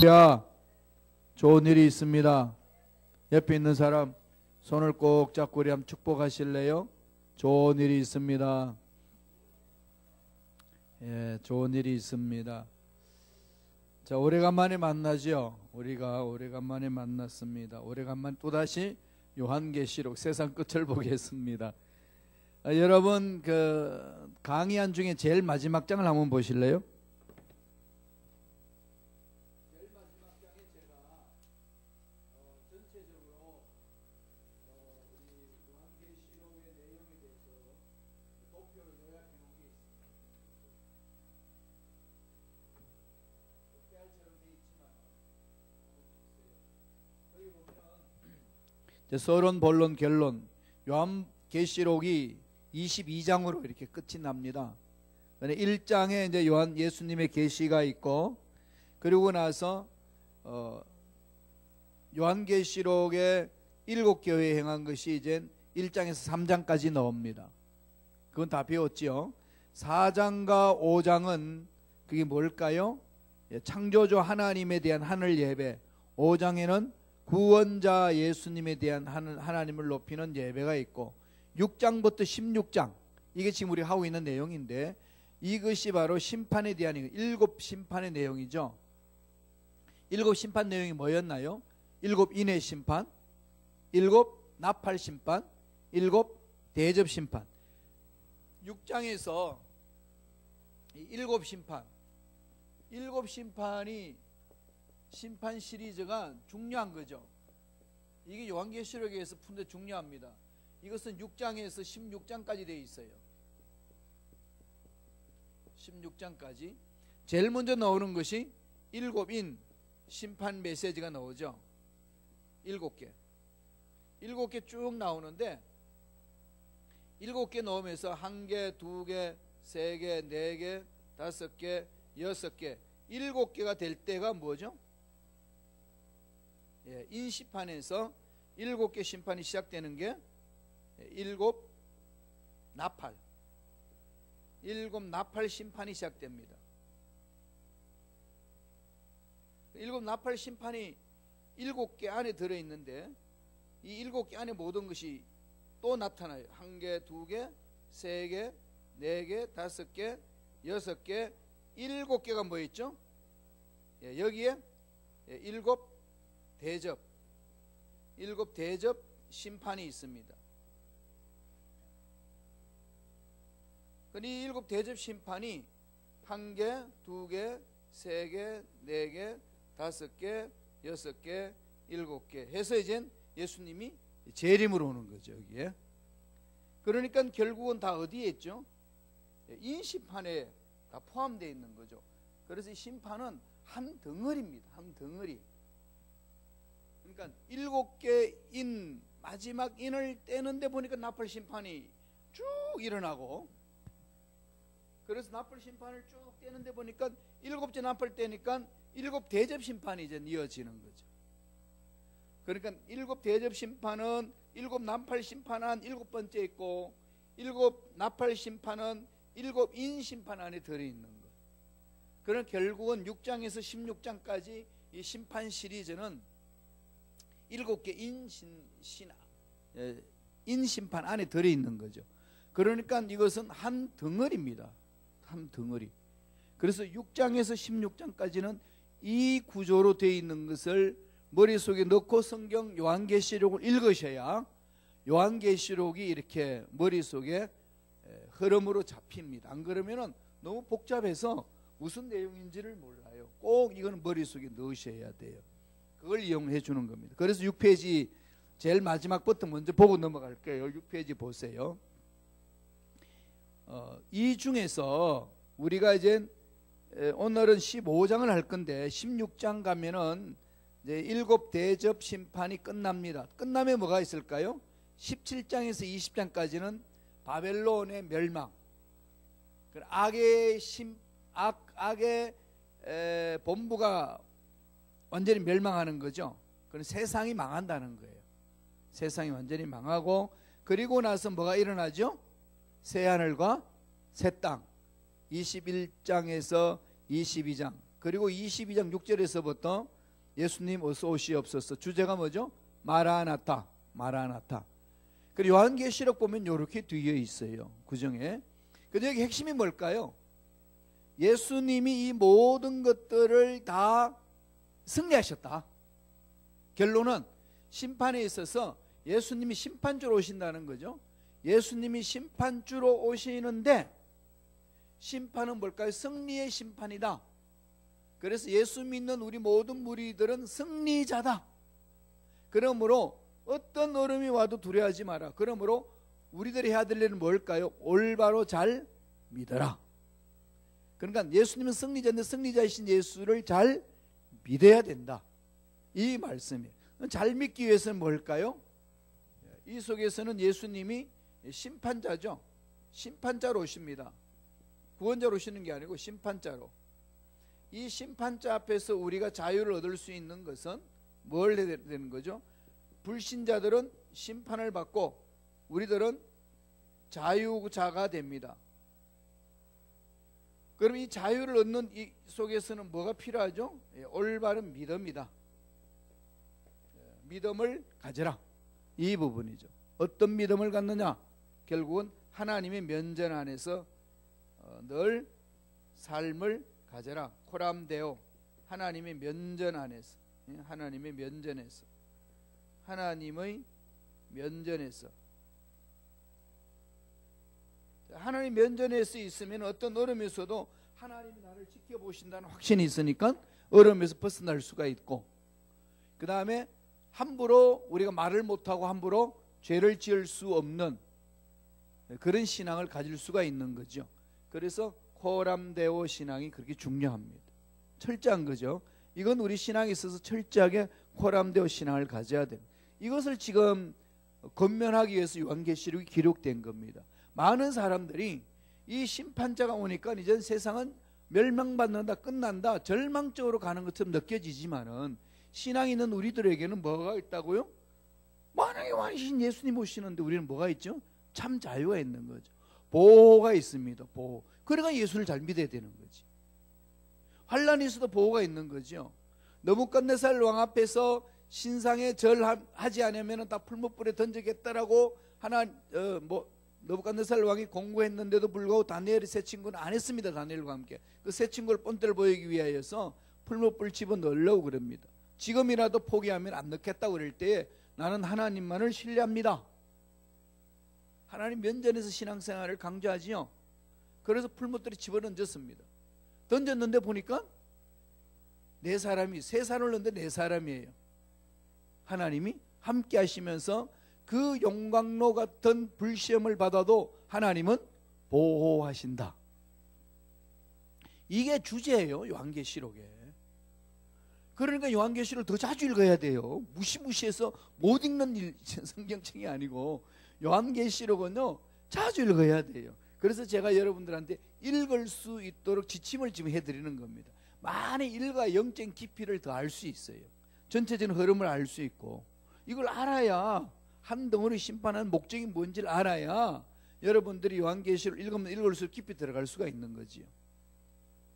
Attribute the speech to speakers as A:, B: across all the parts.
A: 야, 좋은 일이 있습니다. 옆에 있는 사람 손을 꼭 잡고 우리 한번 축복하실래요? 좋은 일이 있습니다. 예, 좋은 일이 있습니다. 자, 오래간만에 만나죠. 우리가 오래간만에 만났습니다. 오래간만에 또다시 요한계시록 세상 끝을 보겠습니다. 여러분 그 강의한 중에 제일 마지막 장을 한번 보실래요? 제일 마지막 장에 제가 전체적으로 우리 요한계시록의 내용에 대해서 도표로 요약해 놓은 게 있습니다. 뼈알처럼 돼 있지만 여기 보면 서론, 본론, 결론 요한계시록이 22장으로 이렇게 끝이 납니다. 1장에 이제 예수님의 계시가 있고, 그리고 나서 요한계시록의 7교회에 행한 것이 이제 1장에서 3장까지 나옵니다. 그건 다 배웠죠. 4장과 5장은 그게 뭘까요? 창조주 하나님에 대한 하늘 예배, 5장에는 구원자 예수님에 대한 하나님을 높이는 예배가 있고, 6장부터 16장, 이게 지금 우리가 하고 있는 내용인데, 이것이 바로 심판에 대한 7심판의 내용이죠. 7심판 내용이 뭐였나요? 7인의 심판, 7나팔심판, 7대접심판. 6장에서 7심판, 7심판이 심판 시리즈가 중요한 거죠. 이게 요한계시록에서 푼데 중요합니다. 이것은 6장에서 16장까지 되어 있어요. 16장까지. 제일 먼저 나오는 것이 7인 심판 메시지가 나오죠. 7개. 7개 쭉 나오는데, 7개 나오면서 1개, 2개, 3개, 4개, 5개, 6개, 7개가 될 때가 뭐죠? 예, 인심판에서 7개 심판이 시작되는 게 7나팔, 7나팔 심판이 시작됩니다. 7나팔 심판이 7개 안에 들어있는데, 이 7개 안에 모든 것이 또 나타나요. 1개, 2개, 3개, 4개, 5개, 6개, 7개가 뭐 있죠? 예, 여기에 7대접, 7대접 심판이 있습니다. 이 7대접 심판이 1개, 2개, 3개, 4개, 5개, 6개, 7개 해서 이제 예수님이 재림으로 오는 거죠, 여기에. 그러니까 결국은 다 어디에 있죠? 인심판에 다 포함되어 있는 거죠. 그래서 이 심판은 한 덩어리입니다. 한 덩어리. 그러니까 7개 인, 마지막 인을 떼는데 보니까 나팔 심판이 쭉 일어나고, 그래서 나팔 심판을 쭉 떼는데 보니까 7째 나팔 떼니까 7대접 심판이 이제 이어지는 거죠. 그러니까 7대접 심판은 7나팔 심판은 7번째 있고, 7나팔 심판은 7인 심판 안에 들어있는 것. 그럼 결국은 6장에서 16장까지 이 심판 시리즈는 7개 인심판 안에 들어있는 거죠. 그러니까 이것은 한 덩어리입니다. 한 덩어리. 그래서 6장에서 16장까지는 이 구조로 되어 있는 것을 머릿속에 넣고 성경 요한계시록을 읽으셔야 요한계시록이 이렇게 머릿속에 흐름으로 잡힙니다. 안 그러면 너무 복잡해서 무슨 내용인지를 몰라요. 꼭 이거는 머릿속에 넣으셔야 돼요. 그걸 이용해 주는 겁니다. 그래서 6페이지 제일 마지막부터 먼저 보고 넘어갈게요. 6페이지 보세요. 이 중에서 우리가 이제 오늘은 15장을 할 건데, 16장 가면은 이제 7대접 심판이 끝납니다. 끝나면 뭐가 있을까요? 17장에서 20장까지는 바벨론의 멸망, 악의 본부가 완전히 멸망하는 거죠. 그건 세상이 망한다는 거예요. 세상이 완전히 망하고, 그리고 나서 뭐가 일어나죠? 새하늘과 새 땅. 21장에서 22장 그리고 22장 6절에서부터 예수님 어서 오시옵소서. 주제가 뭐죠? 마라나타, 마라나타. 그리고 요한계시록 보면 이렇게 뒤에 있어요. 구정에. 근데 여기 핵심이 뭘까요? 예수님이 이 모든 것들을 다 승리하셨다. 결론은 심판에 있어서 예수님이 심판주로 오신다는 거죠. 예수님이 심판주로 오시는데 심판은 뭘까요? 승리의 심판이다. 그래서 예수 믿는 우리 모든 무리들은 승리자다. 그러므로 어떤 어려움이 와도 두려워하지 마라. 그러므로 우리들이 해야 될 일은 뭘까요? 올바로 잘 믿어라. 그러니까 예수님은 승리자인데 승리자이신 예수를 잘 믿어야 된다. 이 말씀이에요. 잘 믿기 위해서는 뭘까요? 이 속에서는 예수님이 심판자죠. 심판자로 오십니다. 구원자로 오시는 게 아니고 심판자로. 이 심판자 앞에서 우리가 자유를 얻을 수 있는 것은 뭘 해야 되는 거죠? 불신자들은 심판을 받고 우리들은 자유자가 됩니다. 그럼 이 자유를 얻는 이 속에서는 뭐가 필요하죠? 올바른 믿음이다. 믿음을 가져라. 이 부분이죠. 어떤 믿음을 갖느냐? 결국은 하나님의 면전 안에서 늘 삶을 가져라. 코람데오. 하나님의 면전 안에서, 하나님의 면전에서, 하나님의 면전에서. 하나님 면전에서 있으면 어떤 어려움에서도 하나님이 나를 지켜보신다는 확신이 있으니까 어려움에서 벗어날 수가 있고, 그 다음에 함부로 우리가 말을 못하고 함부로 죄를 지을 수 없는 그런 신앙을 가질 수가 있는 거죠. 그래서 코람데오 신앙이 그렇게 중요합니다. 철저한 거죠. 이건 우리 신앙에 있어서 철저하게 코람데오 신앙을 가져야 됩니다. 이것을 지금 건면하기 위해서 요한계시록이 기록된 겁니다. 많은 사람들이 이 심판자가 오니까 이제 세상은 멸망받는다, 끝난다, 절망적으로 가는 것처럼 느껴지지만은 신앙 있는 우리들에게는 뭐가 있다고요? 만약에 왕이신 예수님 오시는데 우리는 뭐가 있죠? 참 자유가 있는 거죠. 보호가 있습니다. 보호. 그러니까 예수를 잘 믿어야 되는 거지. 환란이 있어도 보호가 있는 거죠. 느부갓네살 왕 앞에서 신상에 절하지 않으면 다 풀무불에 던지겠다라고 느부갓네살 왕이 공고했는데도 불구하고 다니엘의 세 친구는 안 했습니다. 다니엘과 함께 그 세 친구를 본때를 보이기 위하여서 풀무불 집어넣으려고 그럽니다. 지금이라도 포기하면 안 넣겠다고 그럴 때에 나는 하나님만을 신뢰합니다. 하나님 면전에서 신앙생활을 강조하지요. 그래서 풀무불에 집어던졌습니다. 던졌는데 보니까 네 사람이, 세 사람을 넣는데 네 사람이에요. 하나님이 함께 하시면서 그 용광로 같은 불시험을 받아도 하나님은 보호하신다. 이게 주제예요, 요한계시록에. 그러니까 요한계시록을 더 자주 읽어야 돼요. 무시무시해서 못 읽는 성경책이 아니고 요한계시록은요 자주 읽어야 돼요. 그래서 제가 여러분들한테 읽을 수 있도록 지침을 지금 해드리는 겁니다. 많이 읽어야 영적인 깊이를 더 알 수 있어요. 전체적인 흐름을 알 수 있고, 이걸 알아야 한 덩어리 심판하는 목적이 뭔지를 알아야 여러분들이 요한계시록을 읽으면 읽을수록 깊이 들어갈 수가 있는 거지요.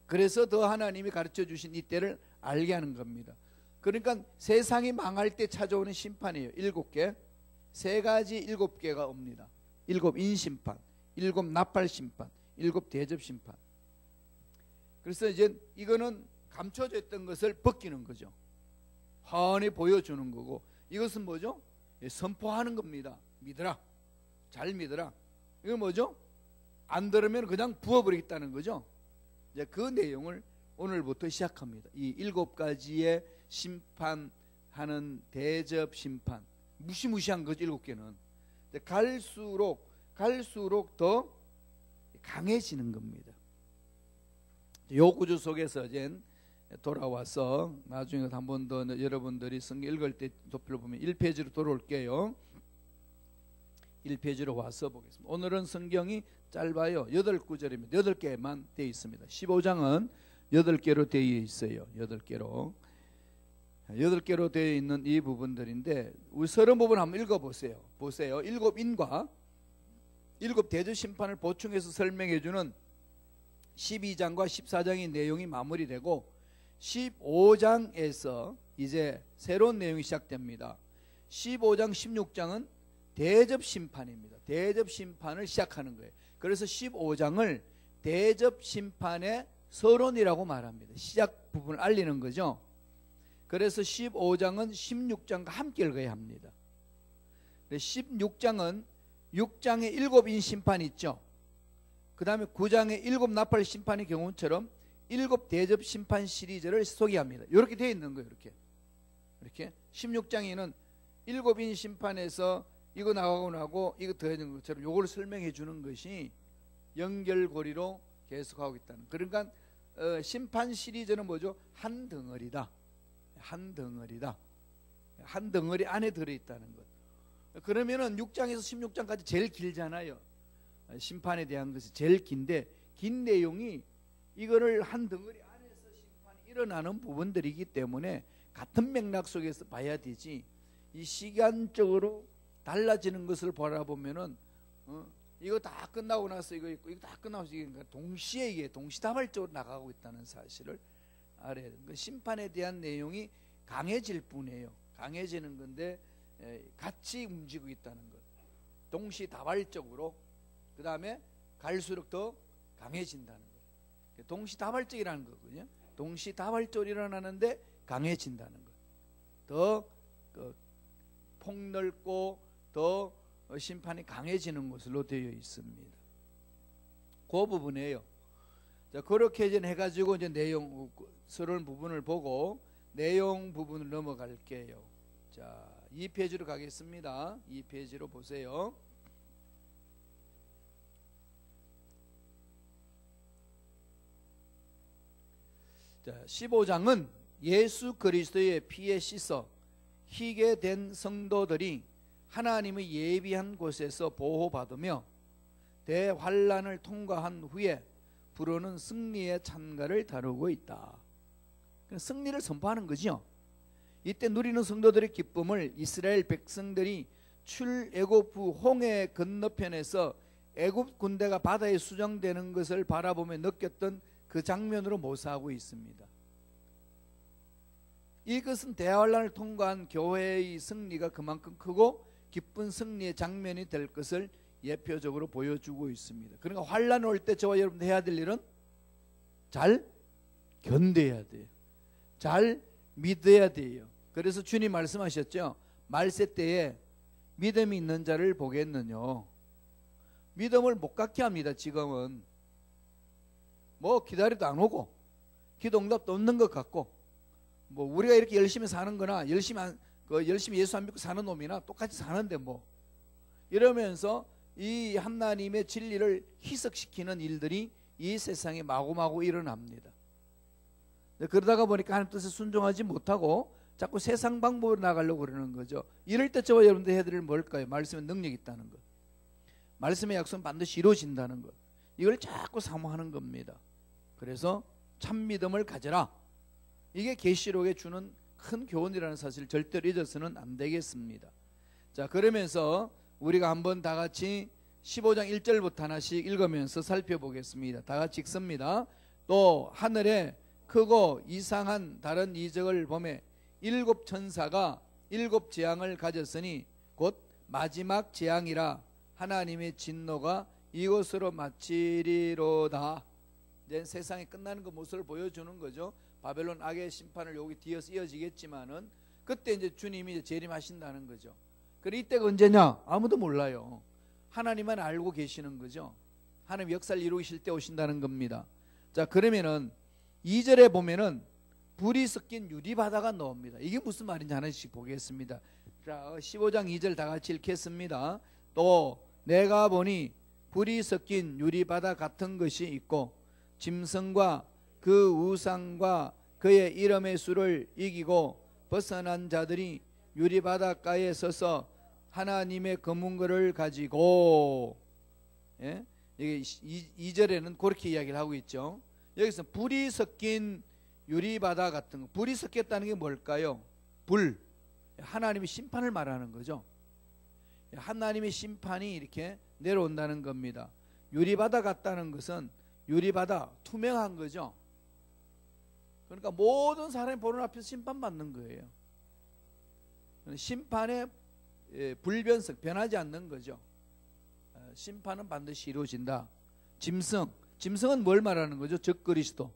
A: 그래서 더 하나님이 가르쳐 주신 이 때를 알게 하는 겁니다. 그러니까 세상이 망할 때 찾아오는 심판이에요. 7개. 세 가지 7개가 옵니다. 7 인심판, 7 나팔심판, 7 대접심판. 그래서 이제 이거는 감춰져 있던 것을 벗기는 거죠. 훤히 보여주는 거고, 이것은 뭐죠? 선포하는 겁니다. 믿어라. 잘 믿어라. 이거 뭐죠? 안 들으면 그냥 부어버리겠다는 거죠. 이제 그 내용을 오늘부터 시작합니다. 이 7가지의 심판하는 대접 심판. 무시무시한 거죠, 7개는. 갈수록 더 강해지는 겁니다. 요 구조 속에서 이제 돌아와서 나중에 한 번 더 여러분들이 성경 읽을 때 도표를 보면 1페이지로 돌아올게요. 1페이지로 와서 보겠습니다. 오늘은 성경이 짧아요. 8구절입니다. 8개만 되어 있습니다. 15장은 8개로 되어 있어요. 8개로 되어 있는 이 부분들인데 우리 서론 부분 한번 읽어보세요. 보세요. 7인과 7 대접 심판을 보충해서 설명해 주는 12장과 14장의 내용이 마무리되고 15장에서 이제 새로운 내용이 시작됩니다. 15장 16장은 대접심판입니다. 대접심판을 시작하는 거예요. 그래서 15장을 대접심판의 서론이라고 말합니다. 시작 부분을 알리는 거죠. 그래서 15장은 16장과 함께 읽어야 합니다. 16장은 6장에 7인 심판이 있죠. 그 다음에 9장에 7 나팔 심판의 경우처럼 7 대접 심판 시리즈를 소개합니다. 이렇게 되어 있는 거예요. 이렇게 16장에는 7인 심판에서 이거 나가고 나고 이거 더해진 것처럼 이걸 설명해 주는 것이 연결고리로 계속하고 있다는. 그러니까 심판 시리즈는 뭐죠? 한 덩어리다. 한 덩어리다. 한 덩어리 안에 들어있다는 것. 그러면은 6장에서 16장까지 제일 길잖아요. 심판에 대한 것이 제일 긴데, 긴 내용이 이거를 한 덩어리 안에서 심판이 일어나는 부분들이기 때문에 같은 맥락 속에서 봐야 되지, 이 시간적으로 달라지는 것을 바라보면은 이거 다 끝나고 나서 이거 있고 이거 다 끝나고 나서 이거, 동시에 이게 동시다발적으로 나가고 있다는 사실을 알아야 돼요. 그 심판에 대한 내용이 강해질 뿐이에요. 강해지는 건데 같이 움직이고 있다는 것. 동시다발적으로. 그 다음에 갈수록 더 강해진다는 것. 동시다발적이라는 거거든요. 동시다발적으로 일어나는데 강해진다는 것. 더 폭넓고 더 심판이 강해지는 것으로 되어 있습니다. 그 부분이에요. 자, 그렇게 이제 해가지고 이제 내용 서론 부분을 보고 내용 부분을 넘어갈게요. 자, 2페이지로 가겠습니다. 2페이지로 보세요. 자, 15장은 예수 그리스도의 피에 씻어 희게 된 성도들이 하나님의 예비한 곳에서 보호받으며 대환란을 통과한 후에 부르는 승리의 찬가를 다루고 있다. 승리를 선포하는 거죠. 이때 누리는 성도들의 기쁨을 이스라엘 백성들이 출애굽 후 홍해 건너편에서 애굽 군대가 바다에 수정되는 것을 바라보며 느꼈던 그 장면으로 묘사하고 있습니다. 이것은 대환란을 통과한 교회의 승리가 그만큼 크고 기쁜 승리의 장면이 될 것을 예표적으로 보여주고 있습니다. 그러니까 환란 올 때 저와 여러분들 해야 될 일은 잘 견뎌야 돼요. 잘 믿어야 돼요. 그래서 주님 말씀하셨죠. 말세 때에 믿음이 있는 자를 보겠느냐. 믿음을 못 갖게 합니다. 지금은 뭐 기다려도 안 오고 기도 응답도 없는 것 같고, 뭐 우리가 이렇게 열심히 사는 거나 열심히 예수 안 믿고 사는 놈이나 똑같이 사는데 뭐 이러면서 이 하나님의 진리를 희석시키는 일들이 이 세상에 마구마구 일어납니다. 그러다가 보니까 하나님 뜻에 순종하지 못하고 자꾸 세상 방법으로 나가려고 그러는 거죠. 이럴 때 저와 여러분들 해야 될 일은 뭘까요? 말씀에 능력이 있다는 것, 말씀의 약속은 반드시 이루어진다는 것, 이걸 자꾸 사모하는 겁니다. 그래서 참 믿음을 가져라. 이게 계시록에 주는 큰 교훈이라는 사실을 절대로 잊어서는 안 되겠습니다. 자, 그러면서 우리가 한번 다 같이 15장 1절부터 하나씩 읽으면서 살펴보겠습니다. 다 같이 읽습니다. 또 하늘에 크고 이상한 다른 이적을 보매 7 천사가 7 재앙을 가졌으니 곧 마지막 재앙이라 하나님의 진노가 이곳으로 마치리로다. 이제 세상이 끝나는 그 모습을 보여주는 거죠. 바벨론 악의 심판을 여기 뒤에서 이어지겠지만은 그때 이제 주님이 이제 재림하신다는 거죠. 그래 이때가 언제냐? 아무도 몰라요. 하나님만 알고 계시는 거죠. 하나님 역사를 이루실 때 오신다는 겁니다. 자, 그러면은 2절에 보면은 불이 섞인 유리바다가 나옵니다. 이게 무슨 말인지 하나씩 보겠습니다. 자, 15장 2절 다 같이 읽겠습니다. 또 내가 보니 불이 섞인 유리바다 같은 것이 있고 짐승과 그 우상과 그의 이름의 수를 이기고 벗어난 자들이 유리바닷가에 서서 하나님의 검은거를 가지고, 예? 이게 2절에는 그렇게 이야기를 하고 있죠. 여기서 불이 섞인 유리바다 같은 거, 불이 섞였다는 게 뭘까요? 불, 하나님의 심판을 말하는 거죠. 하나님의 심판이 이렇게 내려온다는 겁니다. 유리바다 같다는 것은 유리바다, 투명한 거죠. 그러니까 모든 사람이 보는 앞에서 심판받는 거예요. 심판의 불변성, 변하지 않는 거죠. 심판은 반드시 이루어진다. 짐승은 뭘 말하는 거죠? 적그리스도.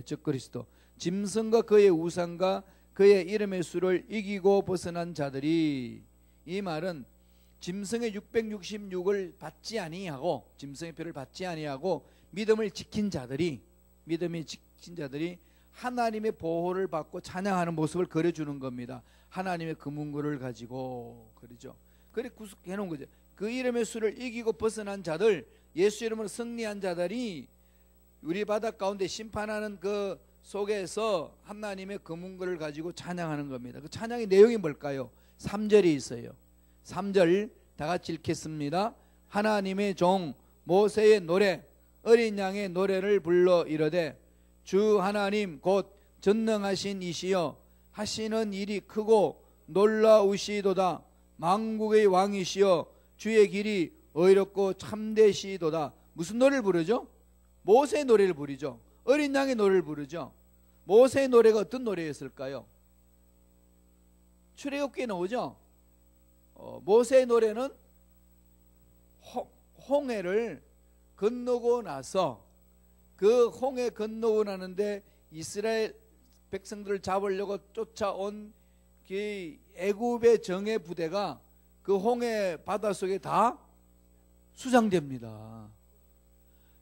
A: 적그리스도. 짐승과 그의 우상과 그의 이름의 수를 이기고 벗어난 자들이, 이 말은 짐승의 666을 받지 아니하고, 짐승의 표를 받지 아니하고 믿음이 지킨 자들이 하나님의 보호를 받고 찬양하는 모습을 그려주는 겁니다. 하나님의 금은고를 가지고, 그러죠. 그래 구속해 놓은 거죠. 그 이름의 수를 이기고 벗어난 자들, 예수 이름으로 승리한 자들이 우리 바다 가운데 심판하는 그 속에서 하나님의 금은고를 가지고 찬양하는 겁니다. 그 찬양의 내용이 뭘까요? 3절이 있어요. 3절 다 같이 읽겠습니다. 하나님의 종 모세의 노래, 어린 양의 노래를 불러 이르되, 주 하나님 곧 전능하신 이시여 하시는 일이 크고 놀라우시도다. 만국의 왕이시여 주의 길이 의롭고 참되시도다. 무슨 노래를 부르죠? 모세의 노래를 부르죠. 어린 양의 노래를 부르죠. 모세의 노래가 어떤 노래였을까요? 출애굽기에 나오죠. 모세의 노래는 홍해를 건너고 나서, 그 홍해 건너고 나는데 이스라엘 백성들을 잡으려고 쫓아온 그 애굽의 정예 부대가 그 홍해 바닷속에 다 수장됩니다.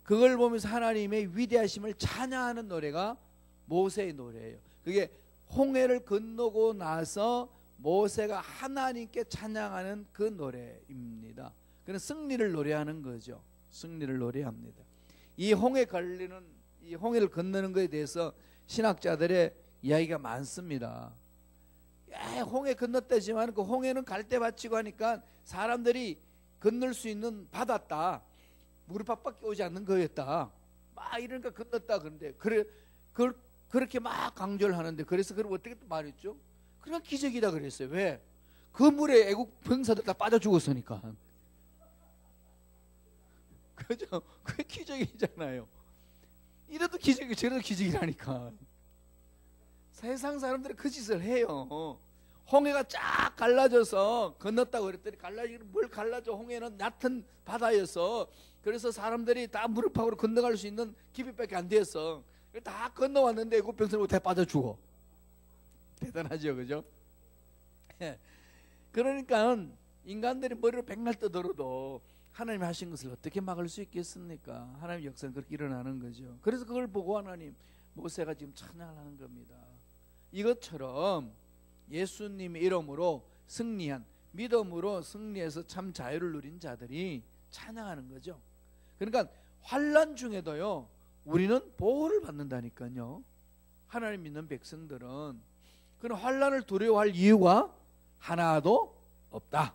A: 그걸 보면서 하나님의 위대하심을 찬양하는 노래가 모세의 노래예요. 그게 홍해를 건너고 나서 모세가 하나님께 찬양하는 그 노래입니다. 그는 승리를 노래하는 거죠. 승리를 노래합니다. 이 홍해를 건너는 것에 대해서 신학자들의 이야기가 많습니다. 홍해 건넜다지만 그 홍해는 갈대밭이고 하니까 사람들이 건널 수 있는 바다다, 무릎팍밖에 오지 않는 거였다, 막 이러니까 건넜다. 그런데 그렇게 막 강조를 하는데, 그래서 그걸 어떻게 또 말했죠? 그러니까 기적이다 그랬어요. 왜? 그 물에 애국 병사들 다 빠져 죽었으니까. 그죠? 그게 기적이잖아요. 이래도 기적이, 저래도 기적이라니까. 세상 사람들이 그 짓을 해요. 홍해가 쫙 갈라져서 건넜다고 그랬더니, 뭘 갈라져? 홍해는 얕은 바다여서, 그래서 사람들이 다 무릎팍으로 건너갈 수 있는 깊이밖에 안 됐어. 다 건너왔는데 그 병선을 다 빠져 죽어. 대단하죠, 그죠? 그러니까 인간들이 머리를 백날 떠들어도 하나님이 하신 것을 어떻게 막을 수 있겠습니까? 하나님의 역사는 그렇게 일어나는 거죠. 그래서 그걸 보고 하나님, 모세가 지금 찬양을 하는 겁니다. 이것처럼 예수님의 이름으로 승리한, 믿음으로 승리해서 참 자유를 누린 자들이 찬양하는 거죠. 그러니까 환난 중에도요, 우리는 보호를 받는다니까요. 하나님 믿는 백성들은 그런 환난을 두려워할 이유가 하나도 없다.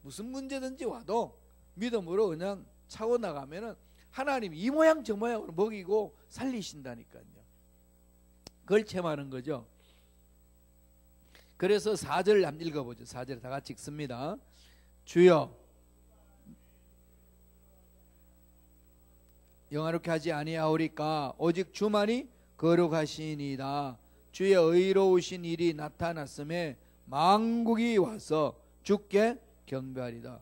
A: 무슨 문제든지 와도 믿음으로 그냥 차고 나가면은 하나님 이 모양 저 모양으로 먹이고 살리신다니까요. 그걸 체험하는 거죠. 그래서 4절 한번 읽어보죠. 4절 다 같이 읽습니다. 주여 영화롭게 하지 아니하오리까 오직 주만이 거룩하시니이다. 주의 의로우신 일이 나타났음에 만국이 와서 주께 경배하리다.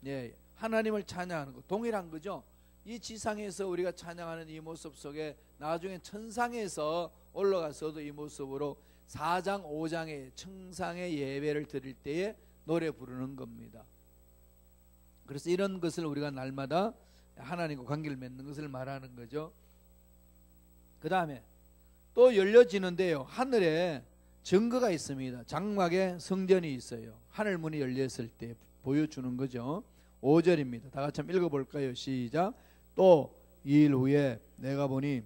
A: 예, 하나님을 찬양하는 것 동일한 거죠. 이 지상에서 우리가 찬양하는 이 모습 속에 나중에 천상에서 올라가서도 이 모습으로 4장 5장의 청상의 예배를 드릴 때에 노래 부르는 겁니다. 그래서 이런 것을 우리가 날마다 하나님과 관계를 맺는 것을 말하는 거죠. 그 다음에 또 열려지는데요, 하늘에 증거가 있습니다. 장막에 성전이 있어요. 하늘문이 열렸을 때 보여주는 거죠. 5절입니다. 다 같이 한번 읽어볼까요? 시작. 또 2일 후에 내가 보니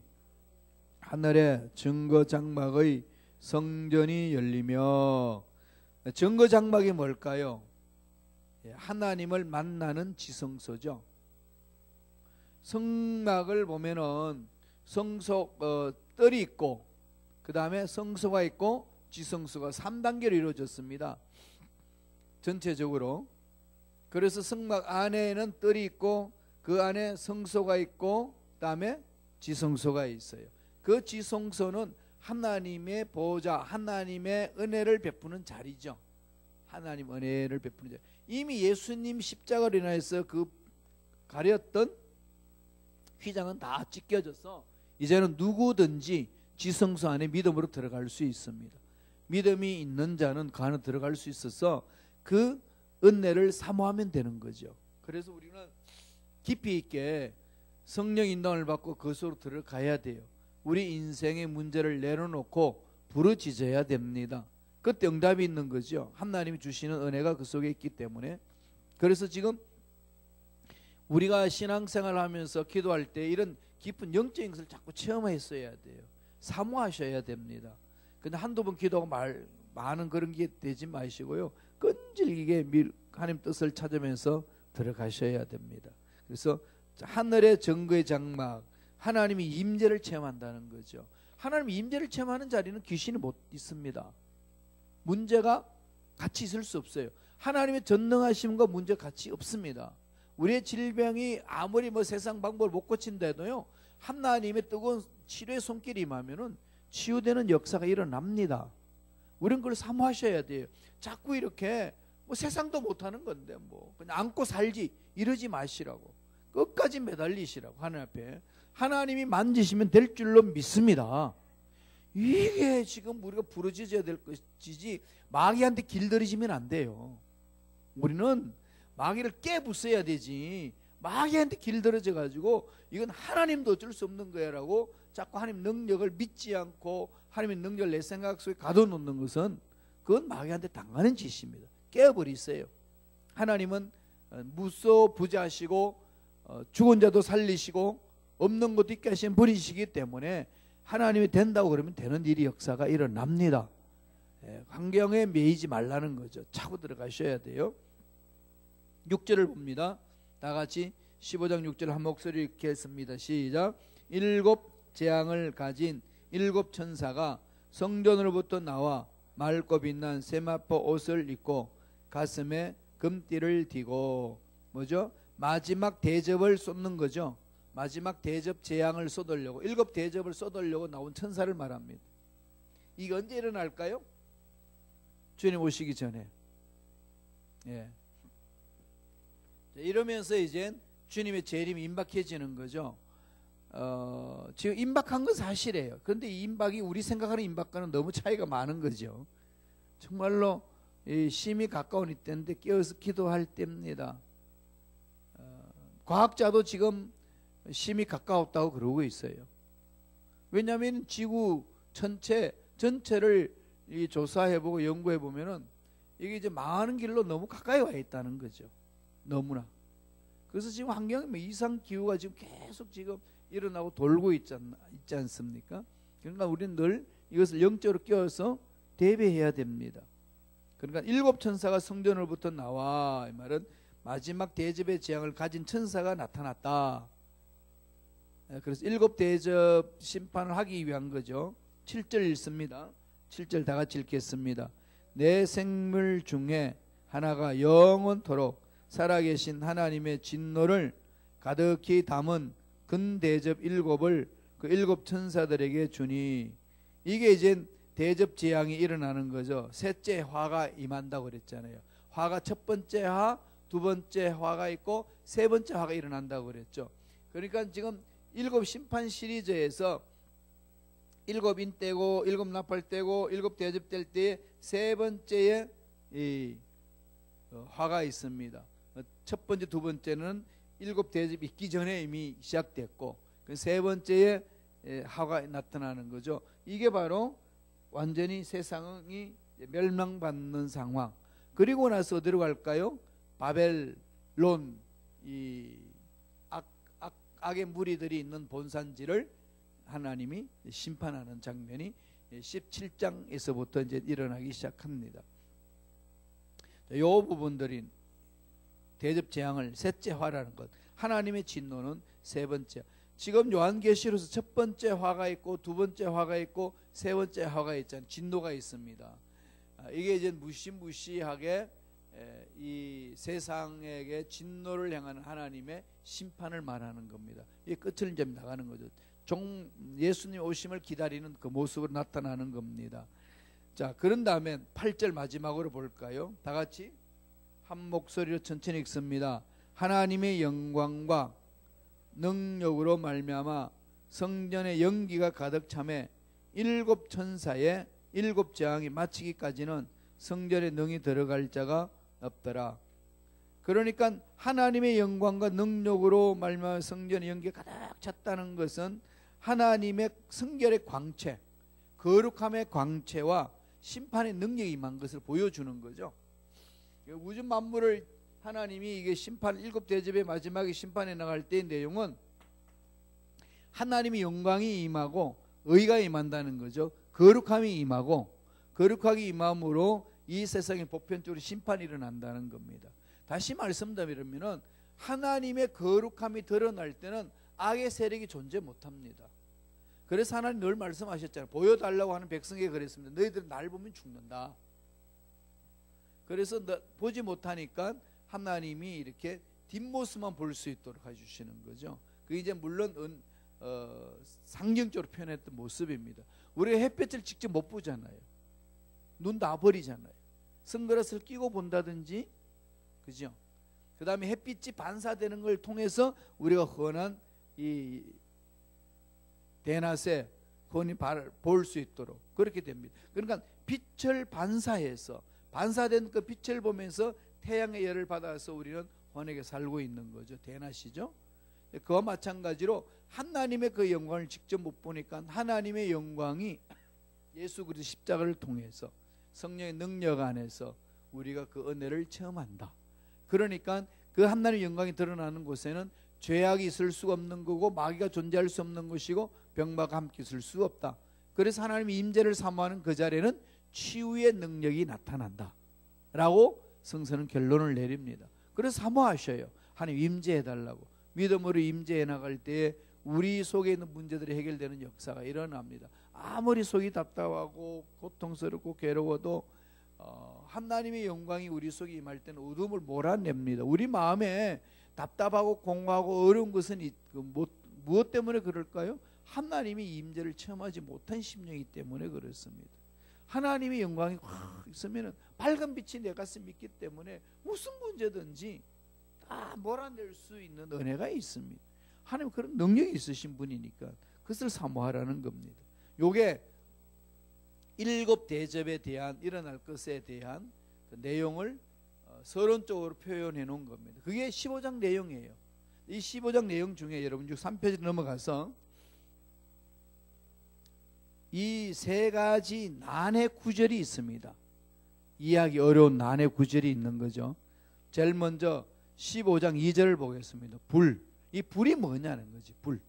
A: 하늘에 증거 장막의 성전이 열리며, 증거 장막이 뭘까요? 하나님을 만나는 지성소죠. 성막을 보면은 성소 뜰이 있고, 그 다음에 성소가 있고 지성소가 3단계로 이루어졌습니다. 전체적으로. 그래서 성막 안에는 뜰이 있고 그 안에 성소가 있고 그 다음에 지성소가 있어요. 그 지성소는 하나님의 보호자, 하나님의 은혜를 베푸는 자리죠. 하나님 은혜를 베푸는 자리. 이미 예수님 십자가로 인하여서 그 가렸던 휘장은 다 찢겨져서 이제는 누구든지 지성소 안에 믿음으로 들어갈 수 있습니다. 믿음이 있는 자는 그 안에 들어갈 수 있어서 그 은혜를 사모하면 되는 거죠. 그래서 우리는 깊이 있게 성령 인도를 받고 그 속으로 들어가야 돼요. 우리 인생의 문제를 내려놓고 부르짖어야 됩니다. 그때 응답이 있는 거죠. 하나님이 주시는 은혜가 그 속에 있기 때문에. 그래서 지금 우리가 신앙생활을 하면서 기도할 때 이런 깊은 영적인 것을 자꾸 체험했어야 돼요. 사모하셔야 됩니다. 근데 한두 번 기도하고 많은 그런 게 되지 마시고요. 끈질기게 하나님 뜻을 찾으면서 들어가셔야 됩니다. 그래서 하늘의 정거의 장막, 하나님이 임재를 체험한다는 거죠. 하나님이 임재를 체험하는 자리는 귀신이 못 있습니다. 문제가 같이 있을 수 없어요. 하나님의 전능하심과 문제 같이 없습니다. 우리의 질병이 아무리 세상 방법을 못 고친다 해도요, 하나님의 뜨거운 치료의 손길이 임하면은 치유되는 역사가 일어납니다. 우리는 그걸 사모하셔야 돼요. 자꾸 이렇게 세상도 못하는 건데 그냥 안고 살지 이러지 마시라고. 끝까지 매달리시라고. 하나님 앞에 하나님이 만지시면 될 줄로 믿습니다. 이게 지금 우리가 부르짖어야 될 것이지 마귀한테 길들이지면 안 돼요. 우리는 마귀를 깨부숴야 되지 마귀한테 길들여져 가지고 이건 하나님도 어쩔 수 없는 거야라고 자꾸 하나님 능력을 믿지 않고 하나님의 능력을 내 생각 속에 가둬놓는 것은 그건 마귀한테 당하는 짓입니다. 깨버리세요. 하나님은 무소부자하시고 죽은 자도 살리시고 없는 것도 있게 하시는 분이시기 때문에 하나님이 된다고 그러면 되는 일이 역사가 일어납니다. 환경에 매이지 말라는 거죠. 차고 들어가셔야 돼요. 6절을 봅니다. 다 같이 15장 6절 한 목소리 이렇게 했습니다. 시작. 7 재앙을 가진 7 천사가 성전으로부터 나와 맑고 빛난 세마포 옷을 입고 가슴에 금띠를 띠고 뭐죠? 마지막 대접을 쏟는 거죠. 마지막 대접 재앙을 쏟으려고 7 대접을 쏟으려고 나온 천사를 말합니다. 이게 언제 일어날까요? 주님 오시기 전에. 예. 이러면서 이제 주님의 재림이 임박해지는 거죠. 지금 임박한 건 사실이에요. 그런데 이 임박이 우리 생각하는 임박과는 너무 차이가 많은 거죠. 정말로 심히 가까운 이때인데 깨어서 기도할 때입니다. 과학자도 지금 심히 가까웠다고 그러고 있어요. 왜냐하면 지구 전체를 조사해보고 연구해보면은 이게 이제 망하는 길로 너무 가까이 와 있다는 거죠. 너무나. 그래서 지금 환경에 이상 기후가 지금 계속 지금 일어나고 돌고 있지 않습니까? 그러니까 우리는 늘 이것을 영적으로 끼워서 대비해야 됩니다. 그러니까 7 천사가 성전으로부터 나와, 이 말은 마지막 대접의 재앙을 가진 천사가 나타났다. 그래서 7 대접 심판을 하기 위한 거죠. 7절 읽습니다. 7절 다 같이 읽겠습니다. 내 생물 중에 하나가 영원토록 살아계신 하나님의 진노를 가득히 담은 근대접 7을 그 7 천사들에게 주니, 이게 이제 대접 재앙이 일어나는 거죠. 셋째 화가 임한다고 그랬잖아요. 화가 첫 번째 화, 두 번째 화가 있고 세 번째 화가 일어난다고 그랬죠. 그러니까 지금 7 심판 시리즈에서 7 인 때고 7 나팔 때고 7 대접 될 때에 세 번째에 이 화가 있습니다. 첫 번째, 두 번째는 7 대접이 있기 전에 이미 시작됐고 세 번째에 화가 나타나는 거죠. 이게 바로 완전히 세상이 멸망받는 상황. 그리고 나서 어디로 갈까요? 바벨론, 이 악의 무리들이 있는 본산지를 하나님이 심판하는 장면이 17장에서부터 이제 일어나기 시작합니다. 이 부분들이 대접 재앙을 셋째 화라는 것, 하나님의 진노는 세 번째. 지금 요한계시록에서 첫 번째 화가 있고 두 번째 화가 있고 세 번째 화가 있잖아요. 진노가 있습니다. 이게 이제 무시무시하게 이 세상에게 진노를 향하는 하나님의 심판을 말하는 겁니다. 이게 끝을 이제 나가는 거죠. 예수님 오심을 기다리는 그 모습으로 나타나는 겁니다. 자, 그런 다음에 8절 마지막으로 볼까요? 다 같이 한 목소리로 천천히 읽습니다. 하나님의 영광과 능력으로 말미암아 성전의 연기가 가득 차매 일곱 천사의 일곱 재앙이 마치기까지는 성전에 능히 들어갈 자가 없더라. 그러니까 하나님의 영광과 능력으로 말미암아 성전의 연기가 가득 찼다는 것은 하나님의 성결의 광채, 거룩함의 광채와 심판의 능력이 임한 것을 보여주는 거죠. 우주 만물을 하나님이 이게 심판 일곱 대접의 마지막에 심판에 나갈 때의 내용은 하나님의 영광이 임하고 의가 임한다는 거죠. 거룩함이 임하고 거룩하게 임함으로 이 세상에 보편적으로 심판이 일어난다는 겁니다. 다시 말씀드리면 하나님의 거룩함이 드러날 때는 악의 세력이 존재 못합니다. 그래서 하나님 늘 말씀하셨잖아요. 보여달라고 하는 백성에게 그랬습니다. 너희들은 날 보면 죽는다. 그래서 보지 못하니까 하나님이 이렇게 뒷모습만 볼 수 있도록 해주시는 거죠. 그게 이제 물론 상징적으로 표현했던 모습입니다. 우리가 햇볕을 직접 못 보잖아요. 눈 다 버리잖아요. 선글라스를 끼고 본다든지, 그죠? 그 다음에 햇빛이 반사되는 걸 통해서 우리가 흔한 이 대낮에 흔히 볼 수 있도록 그렇게 됩니다. 그러니까 빛을 반사해서 반사된 그 빛을 보면서 태양의 열을 받아서 우리는 환하게 살고 있는 거죠. 대낮이죠. 그와 마찬가지로 하나님의 그 영광을 직접 못 보니까 하나님의 영광이 예수 그리스도 십자가를 통해서 성령의 능력 안에서 우리가 그 은혜를 체험한다. 그러니까 그 하나님의 영광이 드러나는 곳에는 죄악이 있을 수가 없는 거고 마귀가 존재할 수 없는 것이고 병마가 함께 있을 수 없다. 그래서 하나님의 임재를 사모하는 그 자리에는 치유의 능력이 나타난다 라고 성서는 결론을 내립니다. 그래서 사모하셔요. 하나님 임재해달라고. 믿음으로 임재해 나갈 때에 우리 속에 있는 문제들이 해결되는 역사가 일어납니다. 아무리 속이 답답하고 고통스럽고 괴로워도 하나님의 영광이 우리 속에 임할 때는 어둠을 몰아냅니다. 우리 마음에 답답하고 공허하고 어려운 것은 무엇 때문에 그럴까요? 하나님의 임재를 체험하지 못한 심령이기 때문에 그렇습니다. 하나님의 영광이 확 있으면 밝은 빛이 내 가슴에 있기 때문에 무슨 문제든지 다 몰아낼 수 있는 은혜가 있습니다. 하나님 그런 능력이 있으신 분이니까 그것을 사모하라는 겁니다. 요게 일곱 대접에 대한 일어날 것에 대한 그 내용을 서론적으로 표현해 놓은 겁니다. 그게 15장 내용이에요. 이 15장 내용 중에 여러분 3페이지 넘어가서 이 세 가지 난해 구절이 있습니다. 이해하기 어려운 난해 구절이 있는 거죠. 제일 먼저 15장 2절을 보겠습니다. 불. 이 불이 뭐냐는 거지. 불.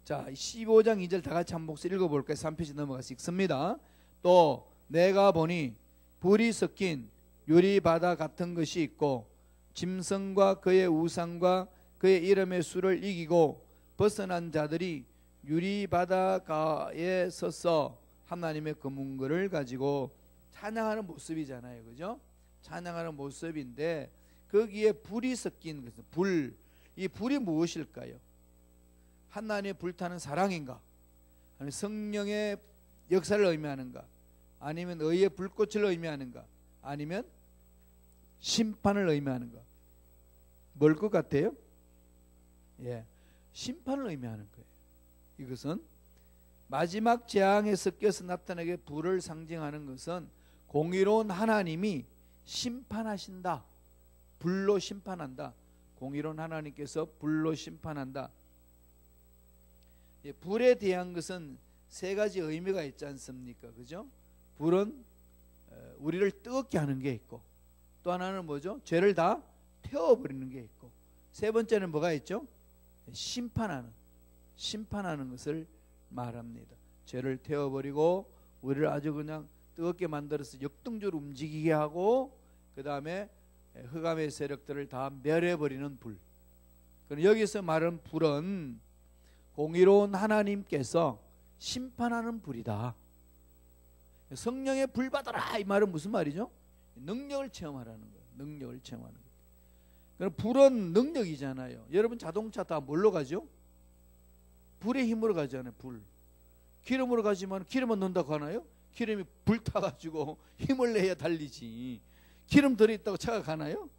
A: 자, 15장 2절 다 같이 한 목소리 읽어볼까요? 3페이지 넘어가서 읽습니다. 또 내가 보니 불이 섞인 유리바다 같은 것이 있고 짐승과 그의 우상과 그의 이름의 수를 이기고 벗어난 자들이 유리바다가에 서서 하나님의 검은글을 가지고 찬양하는 모습이잖아요. 그죠? 찬양하는 모습인데 거기에 불이 섞인 것은 불. 이 불이 무엇일까요? 하나님의 불타는 사랑인가? 아니면 성령의 역사를 의미하는가? 아니면 의의 불꽃을 의미하는가? 아니면 심판을 의미하는가? 뭘 것 같아요? 예, 심판을 의미하는 거예요. 이것은 마지막 재앙에 섞여서 나타나게 불을 상징하는 것은 공의로운 하나님이 심판하신다. 불로 심판한다. 공의로운 하나님께서 불로 심판한다. 예, 불에 대한 것은 세 가지 의미가 있지 않습니까? 그죠? 불은 우리를 뜨겁게 하는 게 있고 또 하나는 뭐죠? 죄를 다 태워버리는 게 있고 세 번째는 뭐가 있죠? 심판하는 것을 말합니다. 죄를 태워버리고 우리를 아주 그냥 뜨겁게 만들어서 역동적으로 움직이게 하고 그 다음에 흑암의 세력들을 다 멸해버리는 불. 그럼 여기서 말하는 불은 공의로운 하나님께서 심판하는 불이다. 성령의 불 받아라 이 말은 무슨 말이죠? 능력을 체험하라는 거예요. 능력을 체험하는 거예요. 그럼 불은 능력이잖아요. 여러분 자동차 다 뭘로 가죠? 불의 힘으로 가잖아요. 불. 기름으로 가지만 기름만 넣는다고 가나요? 기름이 불타가지고 힘을 내야 달리지. 기름 들어있다고 차가 가나요?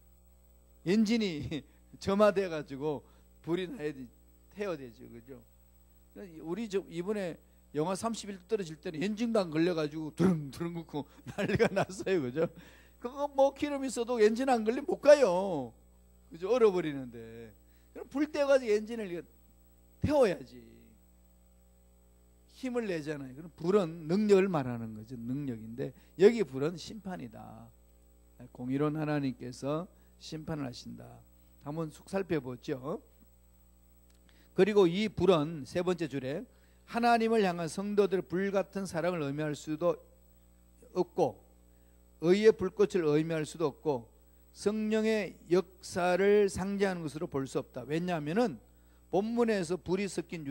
A: 엔진이 점화돼가지고 불이 나야 태워야 되죠. 그죠? 우리 이번에 영하 31도 떨어질 때는 엔진도 안 걸려가지고 두릉두릉 긋고 난리가 났어요. 그죠? 그거 뭐 기름 있어도 엔진 안 걸리면 못 가요. 그죠? 얼어버리는데. 그럼 불 떼가지고 엔진을 태워야지. 힘을 내잖아요. 그럼 불은 능력을 말하는 거죠. 능력인데 여기 불은 심판이다. 공의로운 하나님께서 심판을 하신다. 한번 쑥 살펴보죠. 그리고 이 불은 세 번째 줄에 하나님을 향한 성도들의 불같은 사랑을 의미할 수도 없고 의의 불꽃을 의미할 수도 없고 성령의 역사를 상징하는 것으로 볼 수 없다. 왜냐하면 본문에서 불이 섞인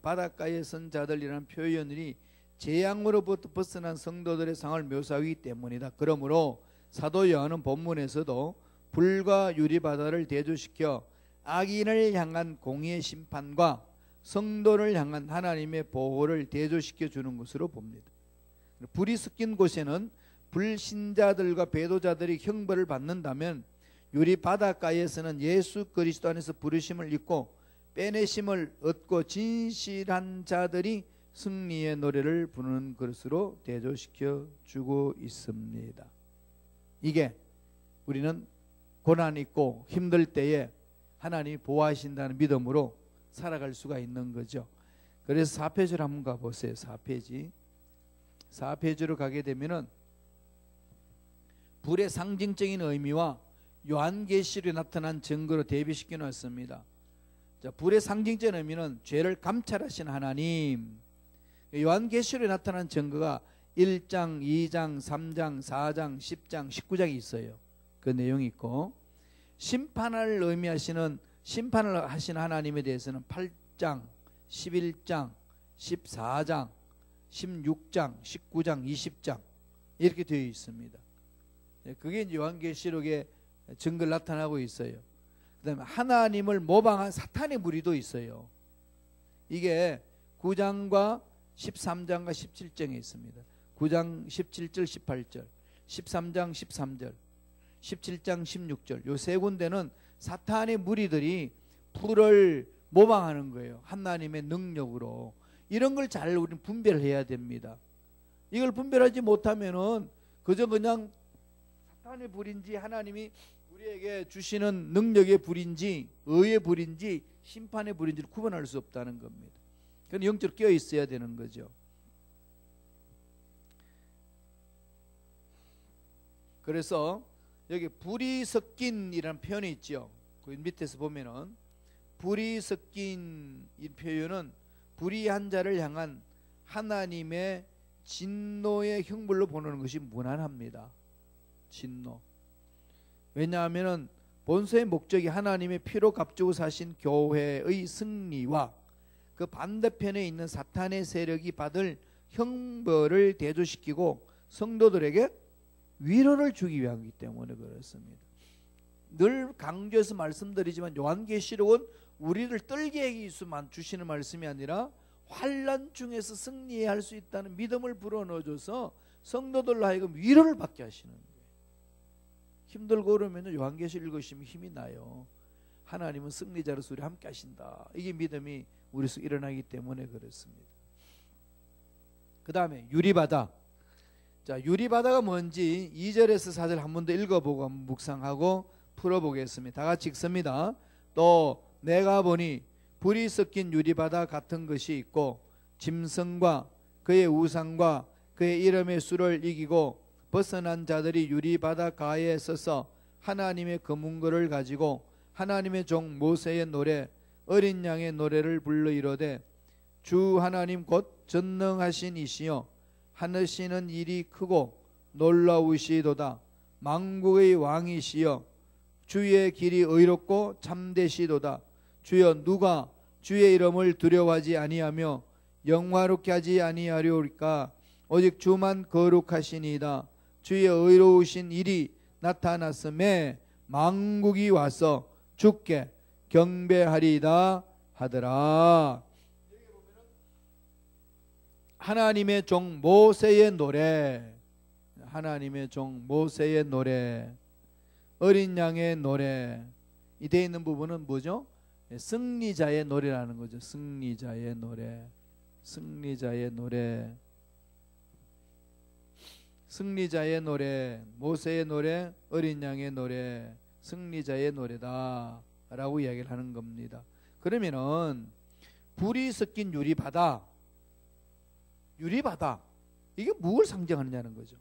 A: 바닷가에 선 자들이라는 표현이 재앙으로부터 벗어난 성도들의 상황을 묘사하기 때문이다. 그러므로 사도 요한은 본문에서도 불과 유리바다를 대조시켜 악인을 향한 공의의 심판과 성도를 향한 하나님의 보호를 대조시켜 주는 것으로 봅니다. 불이 섞인 곳에는 불신자들과 배도자들이 형벌을 받는다면 유리바닷가에서는 예수 그리스도 안에서 부르심을 입고 빼내심을 얻고 진실한 자들이 승리의 노래를 부르는 것으로 대조시켜 주고 있습니다. 이게 우리는 고난 있고 힘들 때에 하나님이 보호하신다는 믿음으로 살아갈 수가 있는 거죠. 그래서 4페이지로 한번 가보세요. 4페이지로 가게 되면은 불의 상징적인 의미와 요한계시록에 나타난 증거로 대비시켜 놨습니다. 자, 불의 상징적인 의미는 죄를 감찰하신 하나님. 요한계시록에 나타난 증거가 1장, 2장, 3장, 4장, 10장, 19장이 있어요. 그 내용이 있고 심판을 의미하시는 심판을 하신 하나님에 대해서는 8장, 11장, 14장, 16장, 19장, 20장 이렇게 되어 있습니다. 그게 이제 요한계시록에 증거를 나타나고 있어요. 그 다음에 하나님을 모방한 사탄의 무리도 있어요. 이게 9장과 13장과 17장에 있습니다. 9장 17절 18절 13장 13절 17장 16절 요 세 군데는 사탄의 무리들이 불을 모방하는 거예요. 하나님의 능력으로. 이런 걸 잘 우리는 분별을 해야 됩니다. 이걸 분별하지 못하면은 그저 그냥 사탄의 불인지 하나님이 우리에게 주시는 능력의 불인지 의의 불인지 심판의 불인지를 구분할 수 없다는 겁니다. 그건 영적으로 깨어 있어야 되는 거죠. 그래서 여기 불이 섞인이라는 표현이 있죠. 그 밑에서 보면은 불이 섞인 이 표현은 불의한 자를 향한 하나님의 진노의 형벌로 보는 것이 무난합니다. 진노. 왜냐하면 본서의 목적이 하나님의 피로 값주고 사신 교회의 승리와 그 반대편에 있는 사탄의 세력이 받을 형벌을 대조시키고 성도들에게 위로를 주기 위함이기 때문에 그렇습니다. 늘 강조해서 말씀드리지만 요한계시록은 우리를 떨게 하기 위해서만 주시는 말씀이 아니라 환난 중에서 승리할 수 있다는 믿음을 불어넣어줘서 성도들로 하여금 위로를 받게 하시는 거예요. 힘들고 그러면 요한계시록 읽으시면 힘이 나요. 하나님은 승리자로서 우리 함께 하신다. 이게 믿음이 우리 속에 일어나기 때문에 그렇습니다. 그 다음에 유리바다. 자, 유리바다가 뭔지 2절에서 4절 한 번 더 읽어보고 한번 묵상하고 풀어보겠습니다. 다 같이 읽습니다. 또 내가 보니 불이 섞인 유리바다 같은 것이 있고 짐승과 그의 우상과 그의 이름의 수를 이기고 벗어난 자들이 유리바다 가에 서서 하나님의 검은거를 가지고 하나님의 종 모세의 노래 어린 양의 노래를 불러 이르되 주 하나님 곧 전능하신 이시여 하시는 일이 크고 놀라우시도다. 만국의 왕이시여 주의 길이 의롭고 참되시도다. 주여 누가 주의 이름을 두려워하지 아니하며 영화롭게 하지 아니하리오리까. 오직 주만 거룩하시니이다. 주의 의로우신 일이 나타났음에 만국이 와서 주께 경배하리이다 하더라. 하나님의 종 모세의 노래, 하나님의 종 모세의 노래, 어린 양의 노래, 이 되어 있는 부분은 뭐죠? 승리자의 노래라는 거죠. 승리자의 노래, 승리자의 노래, 승리자의 노래, 모세의 노래, 어린 양의 노래, 승리자의 노래다 라고 이야기를 하는 겁니다. 그러면은 불이 섞인 유리바다, 유리바다, 이게 무엇을 상징하느냐는 거죠.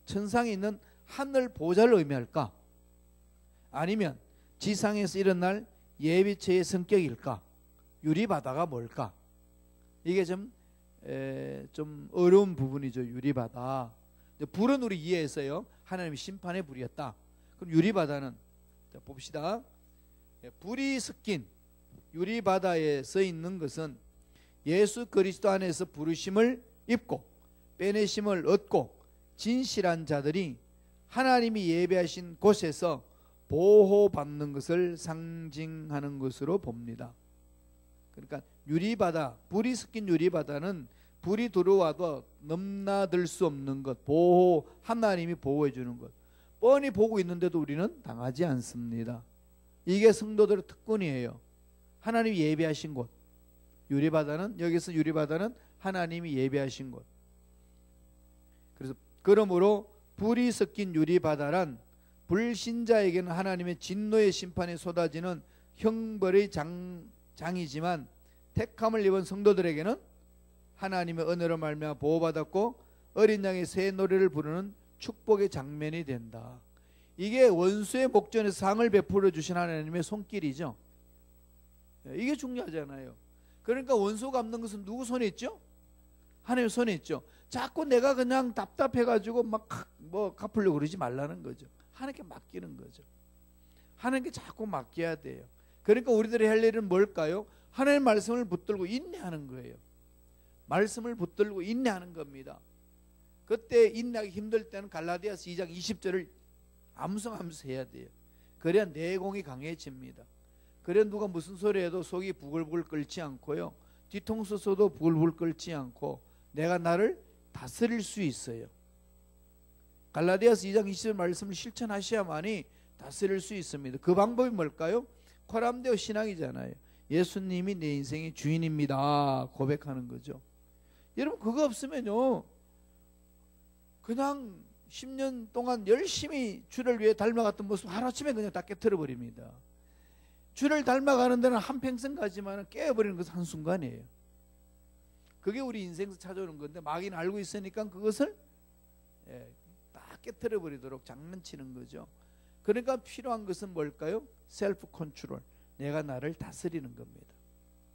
A: 천상에 있는 하늘 보좌를 의미할까? 아니면 지상에서 일어날 예비체의 성격일까? 유리바다가 뭘까? 이게 좀 어려운 부분이죠. 유리바다. 불은 우리 이해해서요, 하나님의 심판의 불이었다. 그럼 유리바다는, 자, 봅시다. 불이 섞인 유리바다에 써 있는 것은 예수 그리스도 안에서 부르심을 입고 빼내심을 얻고 진실한 자들이 하나님이 예배하신 곳에서 보호받는 것을 상징하는 것으로 봅니다. 그러니까 유리바다, 불이 섞인 유리바다는 불이 들어와도 넘나들 수 없는 것, 보호, 하나님이 보호해 주는 것. 뻔히 보고 있는데도 우리는 당하지 않습니다. 이게 성도들의 특권이에요. 하나님이 예배하신 곳. 유리바다는, 여기서 유리바다는 하나님이 예배하신 곳. 그래서 그러므로 불이 섞인 유리바다란 불신자에게는 하나님의 진노의 심판이 쏟아지는 형벌의 장이지만 택함을 입은 성도들에게는 하나님의 은혜로 말미암아 보호받았고 어린 양의 새 노래를 부르는 축복의 장면이 된다. 이게 원수의 목전에서 상을 베풀어 주신 하나님의 손길이죠. 이게 중요하잖아요. 그러니까 원수 갚는 것은 누구 손에 있죠? 하나님 손에 있죠. 자꾸 내가 그냥 답답해가지고 막 뭐 갚으려고 그러지 말라는 거죠. 하나님께 맡기는 거죠. 하나님께 자꾸 맡겨야 돼요. 그러니까 우리들이 할 일은 뭘까요? 하나님의 말씀을 붙들고 인내하는 거예요. 말씀을 붙들고 인내하는 겁니다. 그때 인내하기 힘들 때는 갈라디아서 2장 20절을 암송하면서 해야 돼요. 그래야 내공이 강해집니다. 그래야 누가 무슨 소리 해도 속이 부글부글 끓지 않고요, 뒤통수 쏘도 부글부글 끓지 않고 내가 나를 다스릴 수 있어요. 갈라디아서 2장 20절 말씀을 실천하셔야만이 다스릴 수 있습니다. 그 방법이 뭘까요? 코람데오 신앙이잖아요. 예수님이 내 인생의 주인입니다 고백하는 거죠. 여러분, 그거 없으면요, 그냥 10년 동안 열심히 주를 위해 닮아갔던 모습 하루아침에 그냥 다 깨트려 버립니다. 주를 닮아가는 데는 한평생 가지만 깨어버리는 것은 한순간이에요. 그게 우리 인생에서 찾아오는 건데 마귀는 알고 있으니까 그것을 다 깨트려 버리도록 장난치는 거죠. 그러니까 필요한 것은 뭘까요? 셀프 컨트롤. 내가 나를 다스리는 겁니다.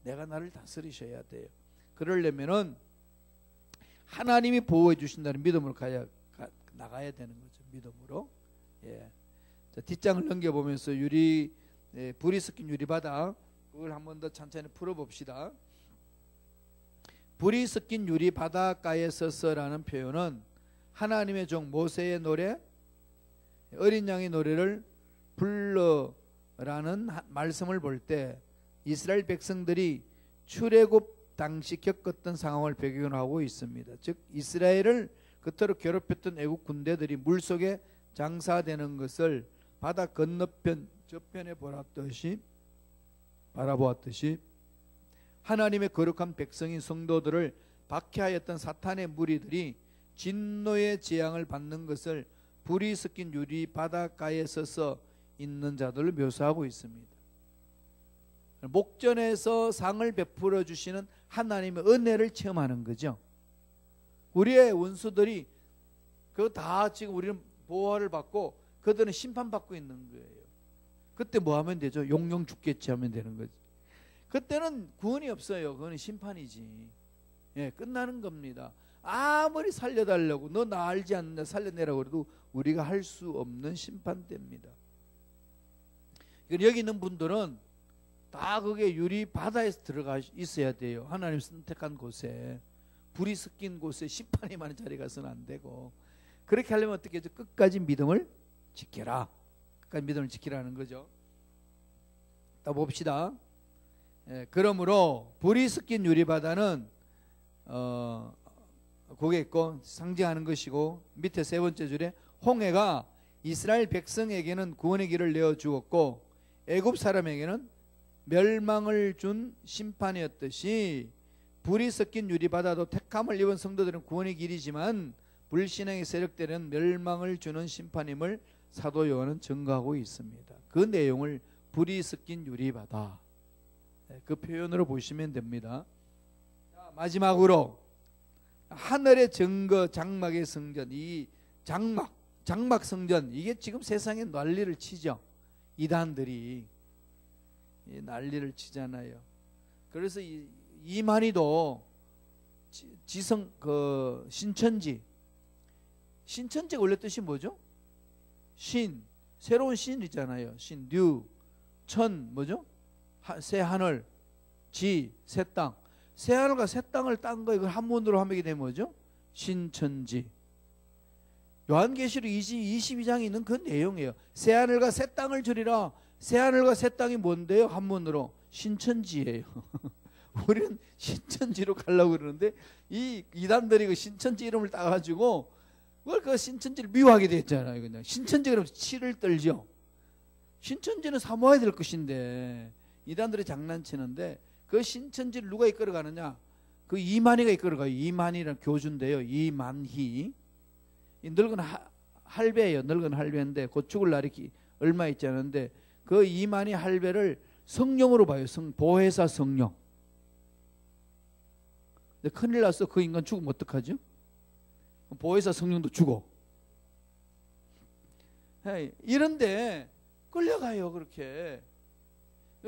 A: 내가 나를 다스리셔야 돼요. 그러려면은 하나님이 보호해 주신다는 믿음으로 나가야 되는 거죠. 믿음으로. 자, 뒷장을 넘겨보면서 불이 섞인 유리바다, 그걸 한 번 더 천천히 풀어봅시다. 불이 섞인 유리바닷가에 서서라는 표현은 하나님의 종 모세의 노래, 어린 양의 노래를 불러라는 말씀을 볼 때 이스라엘 백성들이 출애굽 당시 겪었던 상황을 배경으로 하고 있습니다. 즉 이스라엘을 그토록 괴롭혔던 애국 군대들이 물속에 장사되는 것을 바다 건너편 저편에 바라보았듯이 하나님의 거룩한 백성인 성도들을 박해하였던 사탄의 무리들이 진노의 재앙을 받는 것을 불이 섞인 유리 바닷가에 서서 있는 자들을 묘사하고 있습니다. 목전에서 상을 베풀어 주시는 하나님의 은혜를 체험하는 거죠. 우리의 원수들이 그거 다 지금 우리는 보호를 받고 그들은 심판받고 있는 거예요. 그때 뭐 하면 되죠? 용용 죽겠지 하면 되는 거지. 그때는 구원이 없어요. 그건 심판이지. 끝나는 겁니다. 아무리 살려달라고, 너 나 알지 않는다 살려내라고 해도 우리가 할 수 없는 심판대입니다. 여기 있는 분들은 다 그게 유리 바다에서 들어가 있어야 돼요. 하나님 선택한 곳에, 불이 섞인 곳에 심판이 많은 자리에 가서는 안 되고, 그렇게 하려면 어떻게 하죠? 끝까지 믿음을 지켜라. 끝까지 믿음을 지키라는 거죠. 또 봅시다. 그러므로 불이 섞인 유리바다는 거기에 있고 상징하는 것이고, 밑에 세 번째 줄에 홍해가 이스라엘 백성에게는 구원의 길을 내어 주었고 애굽 사람에게는 멸망을 준 심판이었듯이, 불이 섞인 유리바다도 택함을 입은 성도들은 구원의 길이지만 불신앙의 세력들은 멸망을 주는 심판임을 사도 요한은 증거하고 있습니다. 그 내용을 불이 섞인 유리바다, 그 표현으로 보시면 됩니다. 자, 마지막으로 하늘의 증거 장막의 성전, 이 장막 성전, 이게 지금 세상에 난리를 치죠. 이단들이 난리를 치잖아요. 그래서 이만희도 지성 신천지가 원래 뜻이 뭐죠? 새로운 신이잖아요. 뉴, 천 뭐죠? 새 하늘, 새 땅. 새 하늘과 새 땅을 딴 거, 이걸 한문으로 하면 되면 뭐죠? 신천지. 요한계시록 22장에 있는 그 내용이에요. 새 하늘과 새 땅을 주리라. 새 하늘과 새 땅이 뭔데요? 한문으로 신천지예요. 우리는 신천지로 가려고 그러는데 이 이단들이 그 신천지 이름을 따가지고 그걸 그 신천지를 미워하게 됐잖아요. 그냥 신천지 그러면 치를 떨죠. 신천지는 사모해야 될 것인데 이단들이 장난치는데, 그 신천지를 누가 이끌어가느냐? 그 이만희가 이끌어가요. 이만희라는 교주인데요. 이만희. 이 늙은 할배예요. 늙은 할배인데 곧 죽을 날이 얼마 있지 않은데, 그 이만희 할배를 성령으로 봐요. 보혜사 성령. 근데 큰일 났어. 그 인간 죽으면 어떡하죠? 보혜사 성령도 죽어. 이런데 끌려가요. 그렇게.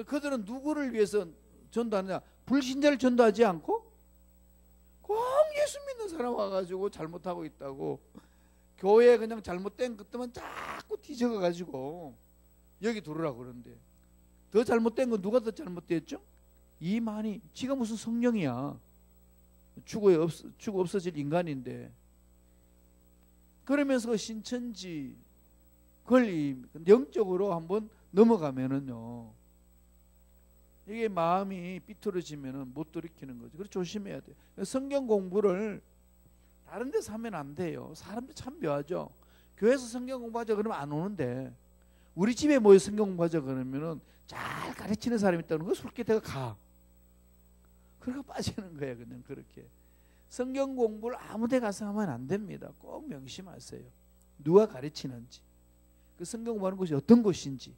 A: 그들은 누구를 위해서 전도하느냐? 불신자를 전도하지 않고 꼭 예수 믿는 사람 와가지고 잘못하고 있다고, 교회에 그냥 잘못된 것들만 자꾸 뒤적어가지고 여기 들어오라고 그러는데, 더 잘못된 건 누가 더 잘못됐죠? 이만희. 지가 무슨 성령이야. 죽어 없어질 인간인데. 그러면서 그 신천지 권리 영적으로 한번 넘어가면은요, 이게 마음이 삐뚤어지면은 못 돌이키는 거죠. 그래서 조심해야 돼요. 성경 공부를 다른 데서 하면 안 돼요. 사람들 참 묘하죠. 교회에서 성경 공부하자 그러면 안 오는데, 우리 집에 모여 성경 공부하자 그러면은 잘 가르치는 사람이 있다는 거 솔깃해가 가. 그러고 빠지는 거예요. 그냥 그렇게. 성경 공부를 아무 데 가서 하면 안 됩니다. 꼭 명심하세요. 누가 가르치는지, 그 성경 공부하는 곳이 어떤 곳인지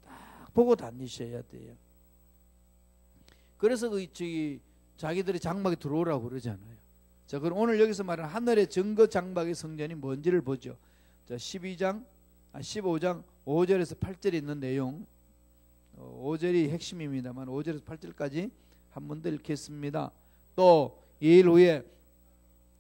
A: 딱 보고 다니셔야 돼요. 그래서 자기들이 장막에 들어오라고 그러잖아요. 자, 그럼 오늘 여기서 말하는 하늘의 증거 장막의 성전이 뭔지를 보죠. 자, 15장 5절에서 8절에 있는 내용, 5절이 핵심입니다만 5절에서 8절까지 한 번 더 읽겠습니다. 또 이 일 후에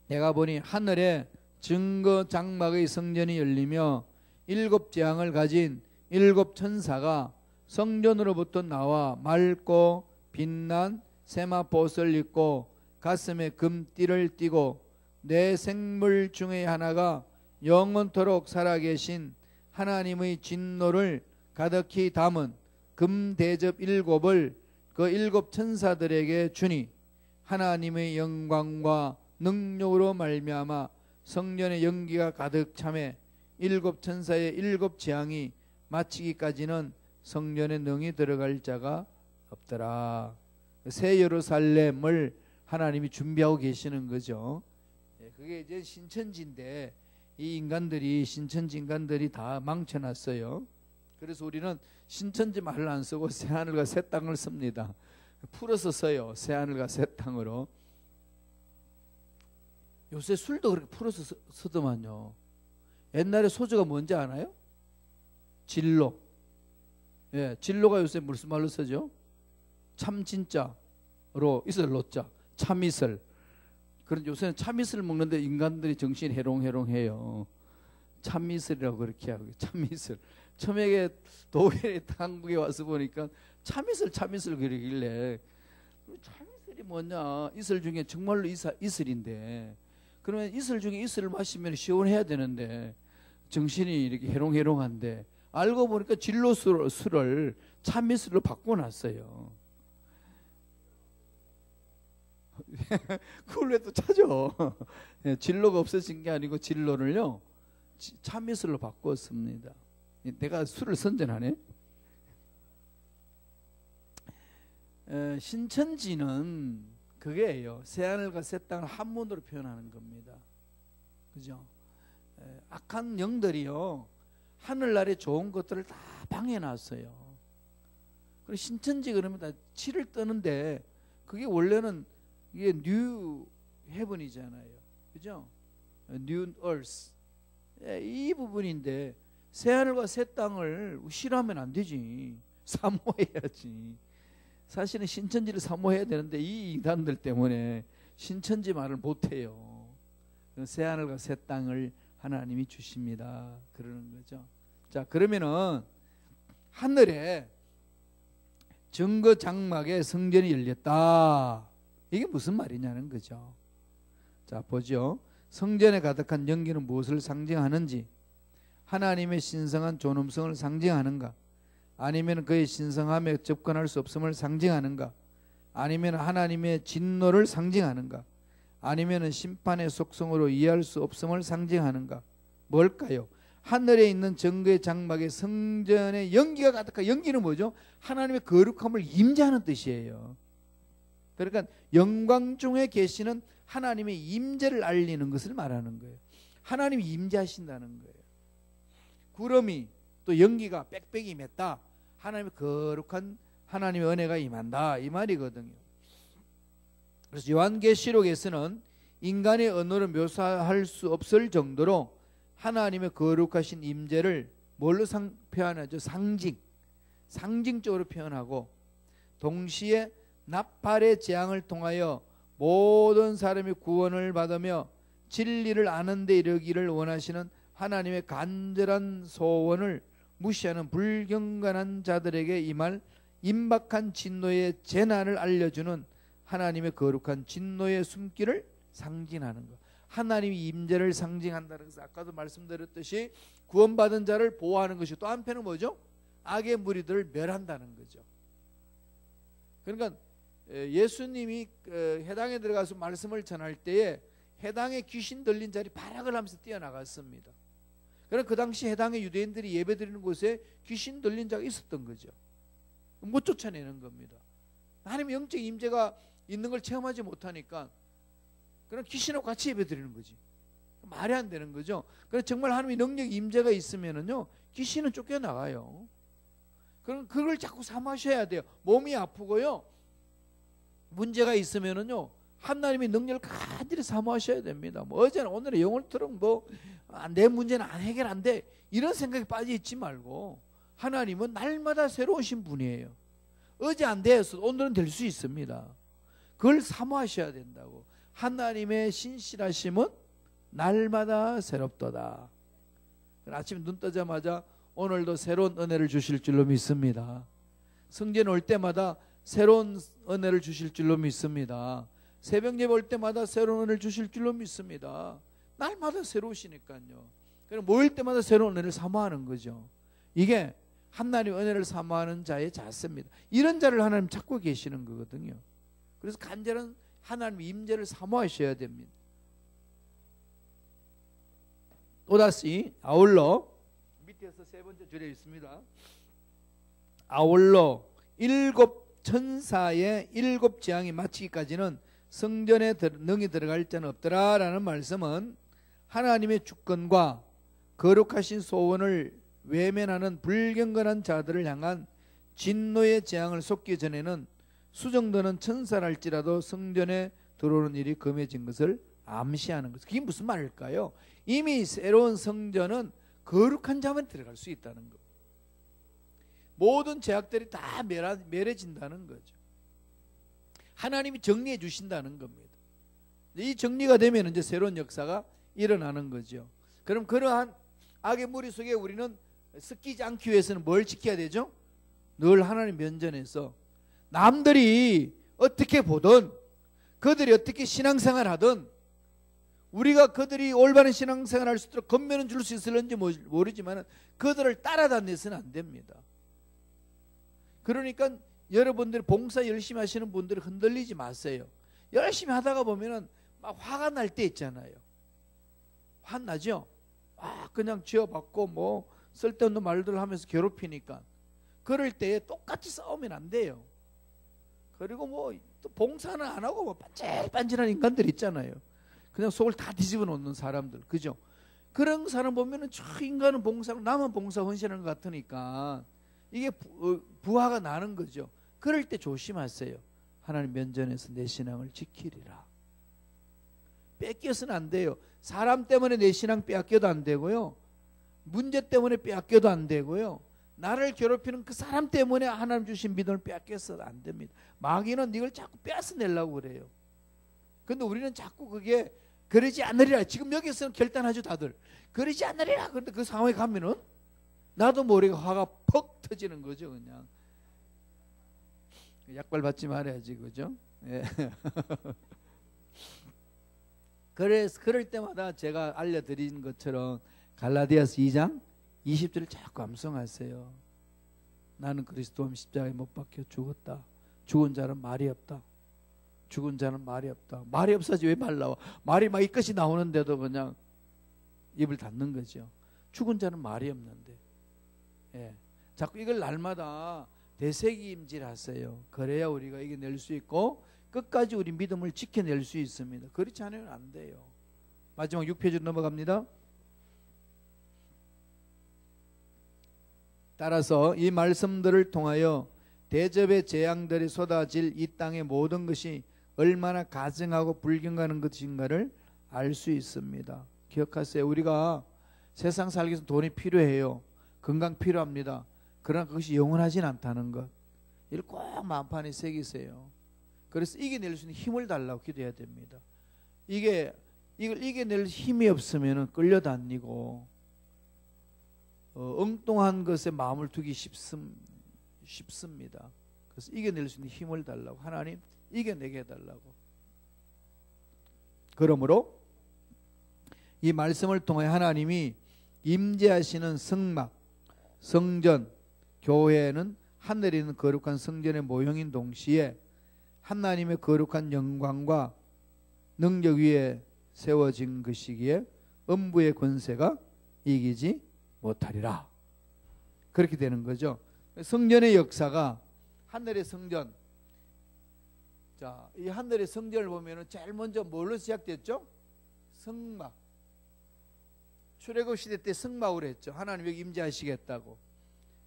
A: 내가 보니 하늘에 증거 장막의 성전이 열리며 7 재앙을 가진 7 천사가 성전으로부터 나와 맑고 빛난 세마포옷을 입고 가슴에 금띠를 띠고, 내 생물 중에 하나가 영원토록 살아계신 하나님의 진노를 가득히 담은 금대접 7을 그 7 천사들에게 주니, 하나님의 영광과 능력으로 말미암아 성전의 연기가 가득 차매 7 천사의 7 재앙이 마치기까지는 성전에 능히 들어갈 자가 없더라. 새 예루살렘을 하나님이 준비하고 계시는 거죠. 그게 이제 신천지인데, 이 신천지 인간들이 다 망쳐놨어요. 그래서 우리는 신천지 말을 안 쓰고 새하늘과 새 땅을 씁니다. 풀어서 써요. 새하늘과 새 땅으로. 요새 술도 그렇게 풀어서 쓰더만요. 옛날에 소주가 뭔지 아나요? 진로. 진로가 요새 무슨 말로 쓰죠? 참 진짜로 이슬 놓자. 참이슬. 그런 요새는 참이슬 먹는데 인간들이 정신이 해롱해롱해요. 참이슬이라고 그렇게 하고. 참이슬. 처음에 독일에 한국에 와서 보니까 참이슬 그러길래, 참이슬이 뭐냐? 이슬 중에 정말로 이슬인데, 그러면 이슬 중에 이슬을 마시면 시원해야 되는데 정신이 이렇게 해롱해롱한데, 알고 보니까 진로술을 참이슬로 바꿔놨어요. 그걸 왜 또 찾아? 진로가 없어진 게 아니고 진로를요 참이슬로 바꿨습니다. 내가 술을 선전하네. 신천지는 그게예요. 새하늘과 새 땅을 한문으로 표현하는 겁니다. 그죠? 악한 영들이요 하늘날에 좋은 것들을 다 방해놨어요. 그리고 신천지 그러면 다 치를 뜨는데 그게 원래는 이게 뉴 헤븐이잖아요. 그죠? 뉴 얼스. 이 부분인데 새하늘과 새 땅을 싫어하면 안 되지. 사모해야지. 사실은 신천지를 사모해야 되는데 이 이단들 때문에 신천지 말을 못해요. 새하늘과 새 땅을 하나님이 주십니다. 그러는 거죠. 자, 그러면은 하늘에 증거 장막에 성전이 열렸다. 이게 무슨 말이냐는 거죠. 자, 보죠. 성전에 가득한 연기는 무엇을 상징하는지, 하나님의 신성한 존엄성을 상징하는가, 아니면 그의 신성함에 접근할 수 없음을 상징하는가, 아니면 하나님의 진노를 상징하는가, 아니면 심판의 속성으로 이해할 수 없음을 상징하는가. 뭘까요? 하늘에 있는 증거의 장막에 성전에 연기가 가득한, 연기는 뭐죠? 하나님의 거룩함을 임재하는 뜻이에요. 그러니까 영광 중에 계시는 하나님의 임재를 알리는 것을 말하는 거예요. 하나님이 임재하신다는 거예요. 구름이 또 연기가 빽빽이 임했다. 하나님의 거룩한 하나님의 은혜가 임한다, 이 말이거든요. 그래서 요한계시록에서는 인간의 언어로 묘사할 수 없을 정도로 하나님의 거룩하신 임재를 뭘로 표현하죠? 상징적으로 표현하고, 동시에 나팔의 재앙을 통하여 모든 사람이 구원을 받으며 진리를 아는 데 이르기를 원하시는 하나님의 간절한 소원을 무시하는 불경건한 자들에게 임할 임박한 진노의 재난을 알려주는 하나님의 거룩한 진노의 숨기를 상징하는 것. 하나님이 임재를 상징한다는 것은 아까도 말씀드렸듯이 구원받은 자를 보호하는 것이, 또 한편은 뭐죠? 악의 무리들을 멸한다는 거죠. 그러니까 예수님이 해당에 들어가서 말씀을 전할 때에 해당에 귀신 들린 자리 발악을 하면서 뛰어나갔습니다. 그러나 그 당시 해당의 유대인들이 예배드리는 곳에 귀신 들린 자가 있었던 거죠. 못 쫓아내는 겁니다. 하나님의 영적 임재가 있는 걸 체험하지 못하니까 그럼 귀신하고 같이 예배드리는 거지. 말이 안 되는 거죠. 그래서 정말 하나님의 능력 임재가 있으면은요 귀신은 쫓겨나가요. 그럼 그걸 자꾸 사모하셔야 돼요. 몸이 아프고요 문제가 있으면은요 하나님의 능력을 간절히 사모하셔야 됩니다. 뭐 어제는 오늘의 영혼처럼 내 문제는 안 해결 안 돼, 이런 생각에 빠져 있지 말고, 하나님은 날마다 새로우신 분이에요. 어제 안 되었어 오늘은 될 수 있습니다. 그걸 사모하셔야 된다고. 하나님의 신실하심은 날마다 새롭도다. 아침 눈 뜨자마자 오늘도 새로운 은혜를 주실 줄로 믿습니다. 성전 올 때마다 새로운 은혜를 주실 줄로 믿습니다. 새벽 예배 올 때마다 새로운 은혜를 주실 줄로 믿습니다. 날마다 새로우시니까요. 그럼 모일 때마다 새로운 은혜를 사모하는 거죠. 이게 하나님의 은혜를 사모하는 자의 자세입니다. 이런 자를 하나님 찾고 계시는 거거든요. 그래서 간절한 하나님의 임재를 사모하셔야 됩니다. 또다시 아울러 밑에서 세 번째 줄에 있습니다. 아울러 일곱 천사의 일곱 재앙이 마치기까지는 성전에 능히 들어갈 자는 없더라 라는 말씀은 하나님의 주권과 거룩하신 소원을 외면하는 불경건한 자들을 향한 진노의 재앙을 쏟기 전에는 수정되는 천사랄지라도 성전에 들어오는 일이 금해진 것을 암시하는 것. 그게 무슨 말일까요? 이미 새로운 성전은 거룩한 자만 들어갈 수 있다는 것. 모든 죄악들이 다 멸해진다는 거죠. 하나님이 정리해 주신다는 겁니다. 이 정리가 되면 이제 새로운 역사가 일어나는 거죠. 그럼 그러한 악의 무리 속에 우리는 섞이지 않기 위해서는 뭘 지켜야 되죠? 늘 하나님 면전에서 남들이 어떻게 보든, 그들이 어떻게 신앙생활 하든, 우리가 그들이 올바른 신앙생활 할 수 있도록 겉면은 줄 수 있을는지 모르지만 그들을 따라다녀서는 안 됩니다. 그러니까 여러분들이 봉사 열심히 하시는 분들이 흔들리지 마세요. 열심히 하다가 보면은 막 화가 날 때 있잖아요. 화나죠? 그냥 지어받고 뭐 쓸데없는 말들을 하면서 괴롭히니까. 그럴 때에 똑같이 싸우면 안 돼요. 그리고 뭐 또 봉사는 안 하고 뭐 반질반질한 인간들 있잖아요. 그냥 속을 다 뒤집어 놓는 사람들, 그죠? 그런 사람 보면은 저 인간은 봉사, 나만 봉사 헌신하는 것 같으니까 이게 부하가 나는 거죠. 그럴 때 조심하세요. 하나님 면전에서 내 신앙을 지키리라. 뺏겨서는 안 돼요. 사람 때문에 내 신앙 빼앗겨도 안 되고요. 문제 때문에 빼앗겨도 안 되고요. 나를 괴롭히는 그 사람 때문에 하나님 주신 믿음을 빼앗겨서도 안 됩니다. 마귀는 이걸 자꾸 빼앗아내려고 그래요. 근데 우리는 자꾸 그게 그러지 않으리라. 지금 여기서는 결단하죠, 다들. 그러지 않으리라. 그런데 그 상황에 가면은 나도 모르게 화가 퍽 터지는 거죠, 그냥. 약발 받지 말아야지, 그죠? 예. 그래서 그럴 때마다 제가 알려드린 것처럼 갈라디아서 2장 20절을 자꾸 암송하세요. 나는 그리스도와 십자가에 못 박혀 죽었다. 죽은 자는 말이 없다. 죽은 자는 말이 없다. 말이 없어야지 왜 말 나와? 말이 막 이것이 나오는데도 그냥 입을 닫는 거죠. 죽은 자는 말이 없는데. 예. 자꾸 이걸 날마다 되새김질하세요. 그래야 우리가 이겨낼 수 있고 끝까지 우리 믿음을 지켜낼 수 있습니다. 그렇지 않으면 안 돼요. 마지막 6페이지로 넘어갑니다. 따라서 이 말씀들을 통하여 대접의 재앙들이 쏟아질 이 땅의 모든 것이 얼마나 가증하고 불경하는 것인가를 알 수 있습니다. 기억하세요. 우리가 세상 살기 위해서 돈이 필요해요. 건강 필요합니다. 그러나 그것이 영원하진 않다는 것. 이걸 꼭 마음판에 새기세요. 그래서 이겨낼 수 있는 힘을 달라고 기도해야 됩니다. 이걸 이겨낼 힘이 없으면 끌려다니고 엉뚱한 것에 마음을 두기 쉽습니다. 그래서 이겨낼 수 있는 힘을 달라고, 하나님 이겨내게 해달라고. 그러므로 이 말씀을 통해 하나님이 임재하시는 성막, 성전, 교회는 하늘에 있는 거룩한 성전의 모형인 동시에 하나님의 거룩한 영광과 능력 위에 세워진 것이기에 음부의 권세가 이기지 못하리라. 그렇게 되는 거죠. 성전의 역사가, 하늘의 성전, 자, 이 하늘의 성전을 보면은 제일 먼저 뭘로 시작됐죠? 성막. 출애굽 시대 때 성막으로 했죠. 하나님 여기 임재하시겠다고.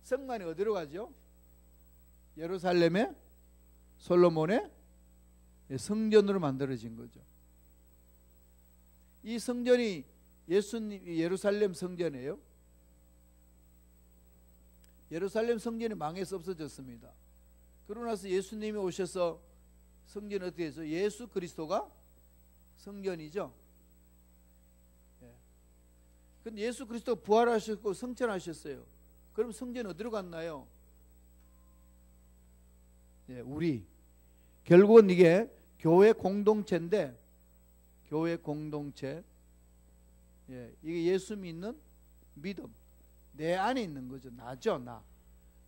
A: 성막이 어디로 가죠? 예루살렘의 솔로몬의 성전으로 만들어진 거죠. 이 성전이 예루살렘 성전이에요. 예루살렘 성전이 망해서 없어졌습니다. 그러고 나서 예수님이 오셔서 성전이 어떻게 해서 예수 그리스도가 성전이죠. 근데 예수 그리스도가 부활하셨고 성천하셨어요. 그럼 성전이 어디로 갔나요? 우리. 결국은 이게 교회 공동체인데, 교회 공동체. 이게 예수 믿는 믿음. 내 안에 있는 거죠. 나죠, 나.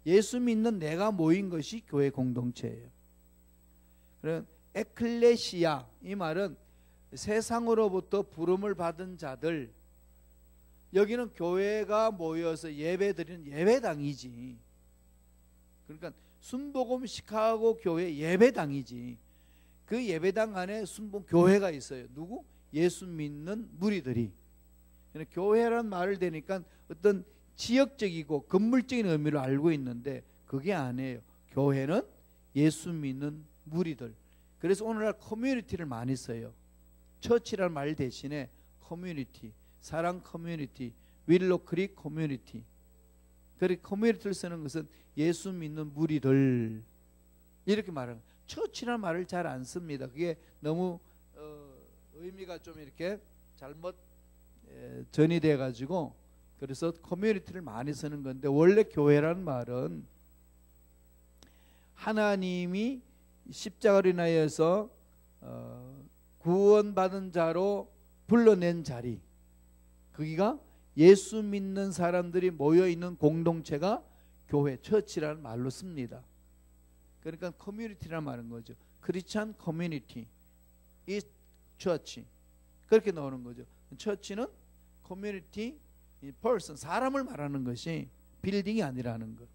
A: 예수 믿는 내가 모인 것이 교회 공동체예요. 그럼 에클레시아, 이 말은 세상으로부터 부름을 받은 자들. 여기는 교회가 모여서 예배드리는 예배당이지. 그러니까 순복음 시카고 교회 예배당이지. 그 예배당 안에 순복음 교회가 있어요. 누구? 예수 믿는 무리들이. 교회란 말을 대니까 어떤 지역적이고 건물적인 의미를 알고 있는데 그게 아니에요. 교회는 예수 믿는 무리들. 그래서 오늘날 커뮤니티를 많이 써요. 처치라는 말 대신에 커뮤니티, 사랑 커뮤니티, 윌로 크릭 커뮤니티. 그렇게 커뮤니티를 쓰는 것은 예수 믿는 무리들 이렇게 말하는 거예요. 처치라는 말을 잘 안 씁니다. 그게 너무 의미가 좀 이렇게 잘못 전이돼 가지고, 그래서 커뮤니티를 많이 쓰는 건데, 원래 교회라는 말은 하나님이 십자가로 인하여서 구원받은 자로 불러낸 자리, 거기가 예수 믿는 사람들이 모여있는 공동체가 교회, 처치라는 말로 씁니다. 그러니까 커뮤니티란 말인 거죠. 크리스찬 커뮤니티, is church. 그렇게 나오는 거죠. 처치는 커뮤니티 person, 사람을 말하는 것이 빌딩이 아니라는 것.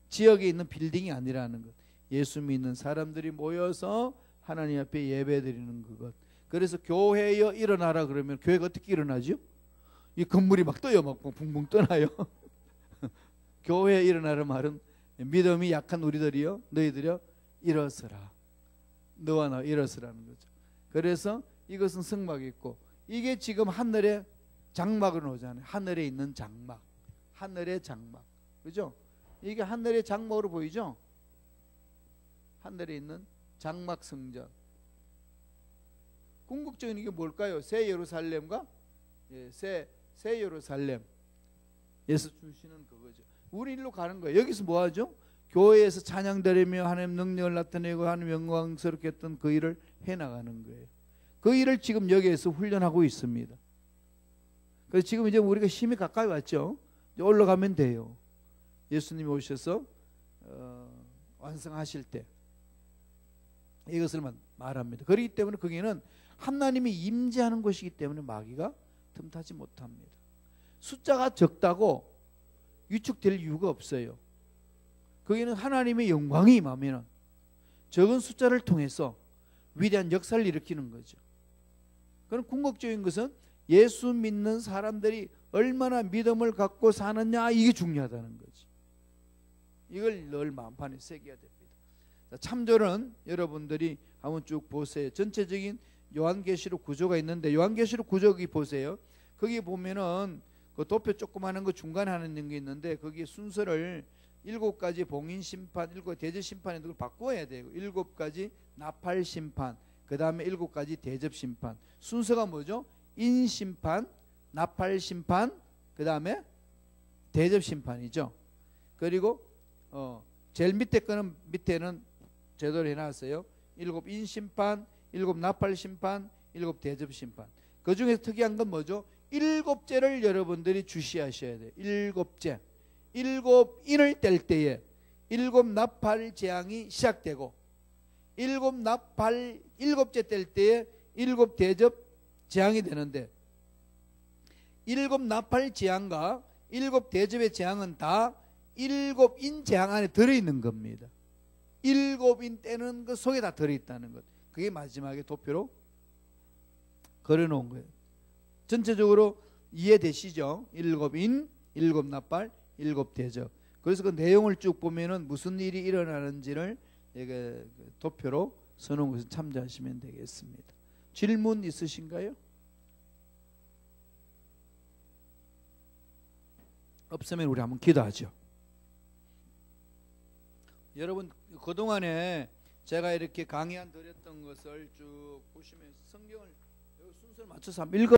A: 지역에 있는 빌딩이 아니라는 것. 예수 믿는 사람들이 모여서 하나님 앞에 예배드리는 그것. 그래서 교회여 일어나라 그러면 교회가 어떻게 일어나죠? 이 건물이 막 떠요. 막 붕붕 떠나요. 교회에 일어나라 말은 믿음이 약한 우리들이요, 너희들이요 일어서라. 너와 나 일어서라는 거죠. 그래서 이것은 성막이 있고, 이게 지금 하늘에 장막으로 오잖아요. 하늘에 있는 장막, 하늘의 장막, 그죠? 이게 하늘의 장막으로 보이죠? 하늘에 있는 장막 성전. 궁극적인 이게 뭘까요? 새 예루살렘과 새 예루살렘, 예수 주시는 그거죠. 우리 일로 가는 거예요. 여기서 뭐 하죠? 교회에서 찬양 드리며 하나님 능력을 나타내고 하나님 영광스럽게 했던 그 일을 해나가는 거예요. 그 일을 지금 여기에서 훈련하고 있습니다. 그래서 지금 이제 우리가 힘이 가까이 왔죠. 이제 올라가면 돼요. 예수님이 오셔서 완성하실 때 이것을 말합니다. 그렇기 때문에 거기는 하나님이 임재하는 곳이기 때문에 마귀가 틈타지 못합니다. 숫자가 적다고 위축될 이유가 없어요. 거기는 하나님의 영광이 임하면 적은 숫자를 통해서 위대한 역사를 일으키는 거죠. 그런 궁극적인 것은 예수 믿는 사람들이 얼마나 믿음을 갖고 사느냐, 이게 중요하다는 거지. 이걸 늘 마음판에 새겨야 됩니다. 참조는 여러분들이 한번 쭉 보세요. 전체적인 요한계시록 구조가 있는데, 요한계시록 구조기 보세요. 거기 보면은 그 도표 조그마한 거 중간에 하는 게 있는데, 거기 순서를 7가지 봉인 심판, 7가지 대접 심판에 그걸 바꿔야 돼요. 7가지 나팔 심판, 그 다음에 7가지 대접 심판. 순서가 뭐죠? 인 심판, 나팔 심판, 그 다음에 대접 심판이죠. 그리고 제일 밑에 거는 밑에는 제대로 해놨어요. 7인 심판, 7 나팔 심판, 7 대접 심판. 그 중에서 특이한 건 뭐죠? 7제를 여러분들이 주시하셔야 돼요. 7제. 7인을 뗄 때에 7 나팔 재앙이 시작되고, 7 나팔 7제 뗄 때에 7 대접 재앙이 되는데, 7 나팔 재앙과 7 대접의 재앙은 다 7인 재앙 안에 들어있는 겁니다. 7인 떼는 것 속에 다 들어있다는 것. 그게 마지막에 도표로 걸어놓은 거예요. 전체적으로 이해되시죠? 7인, 7 나팔, 7 대접. 그래서 그 내용을 쭉 보면은 무슨 일이 일어나는지를 도표로 써놓은 것을 참조하시면 되겠습니다. 질문 있으신가요? 없으면 우리 한번 기도하죠. 여러분, 그동안에 제가 이렇게 강의 안 드렸던 것을 쭉 보시면서 성경을 순서를 맞춰서 한번 읽어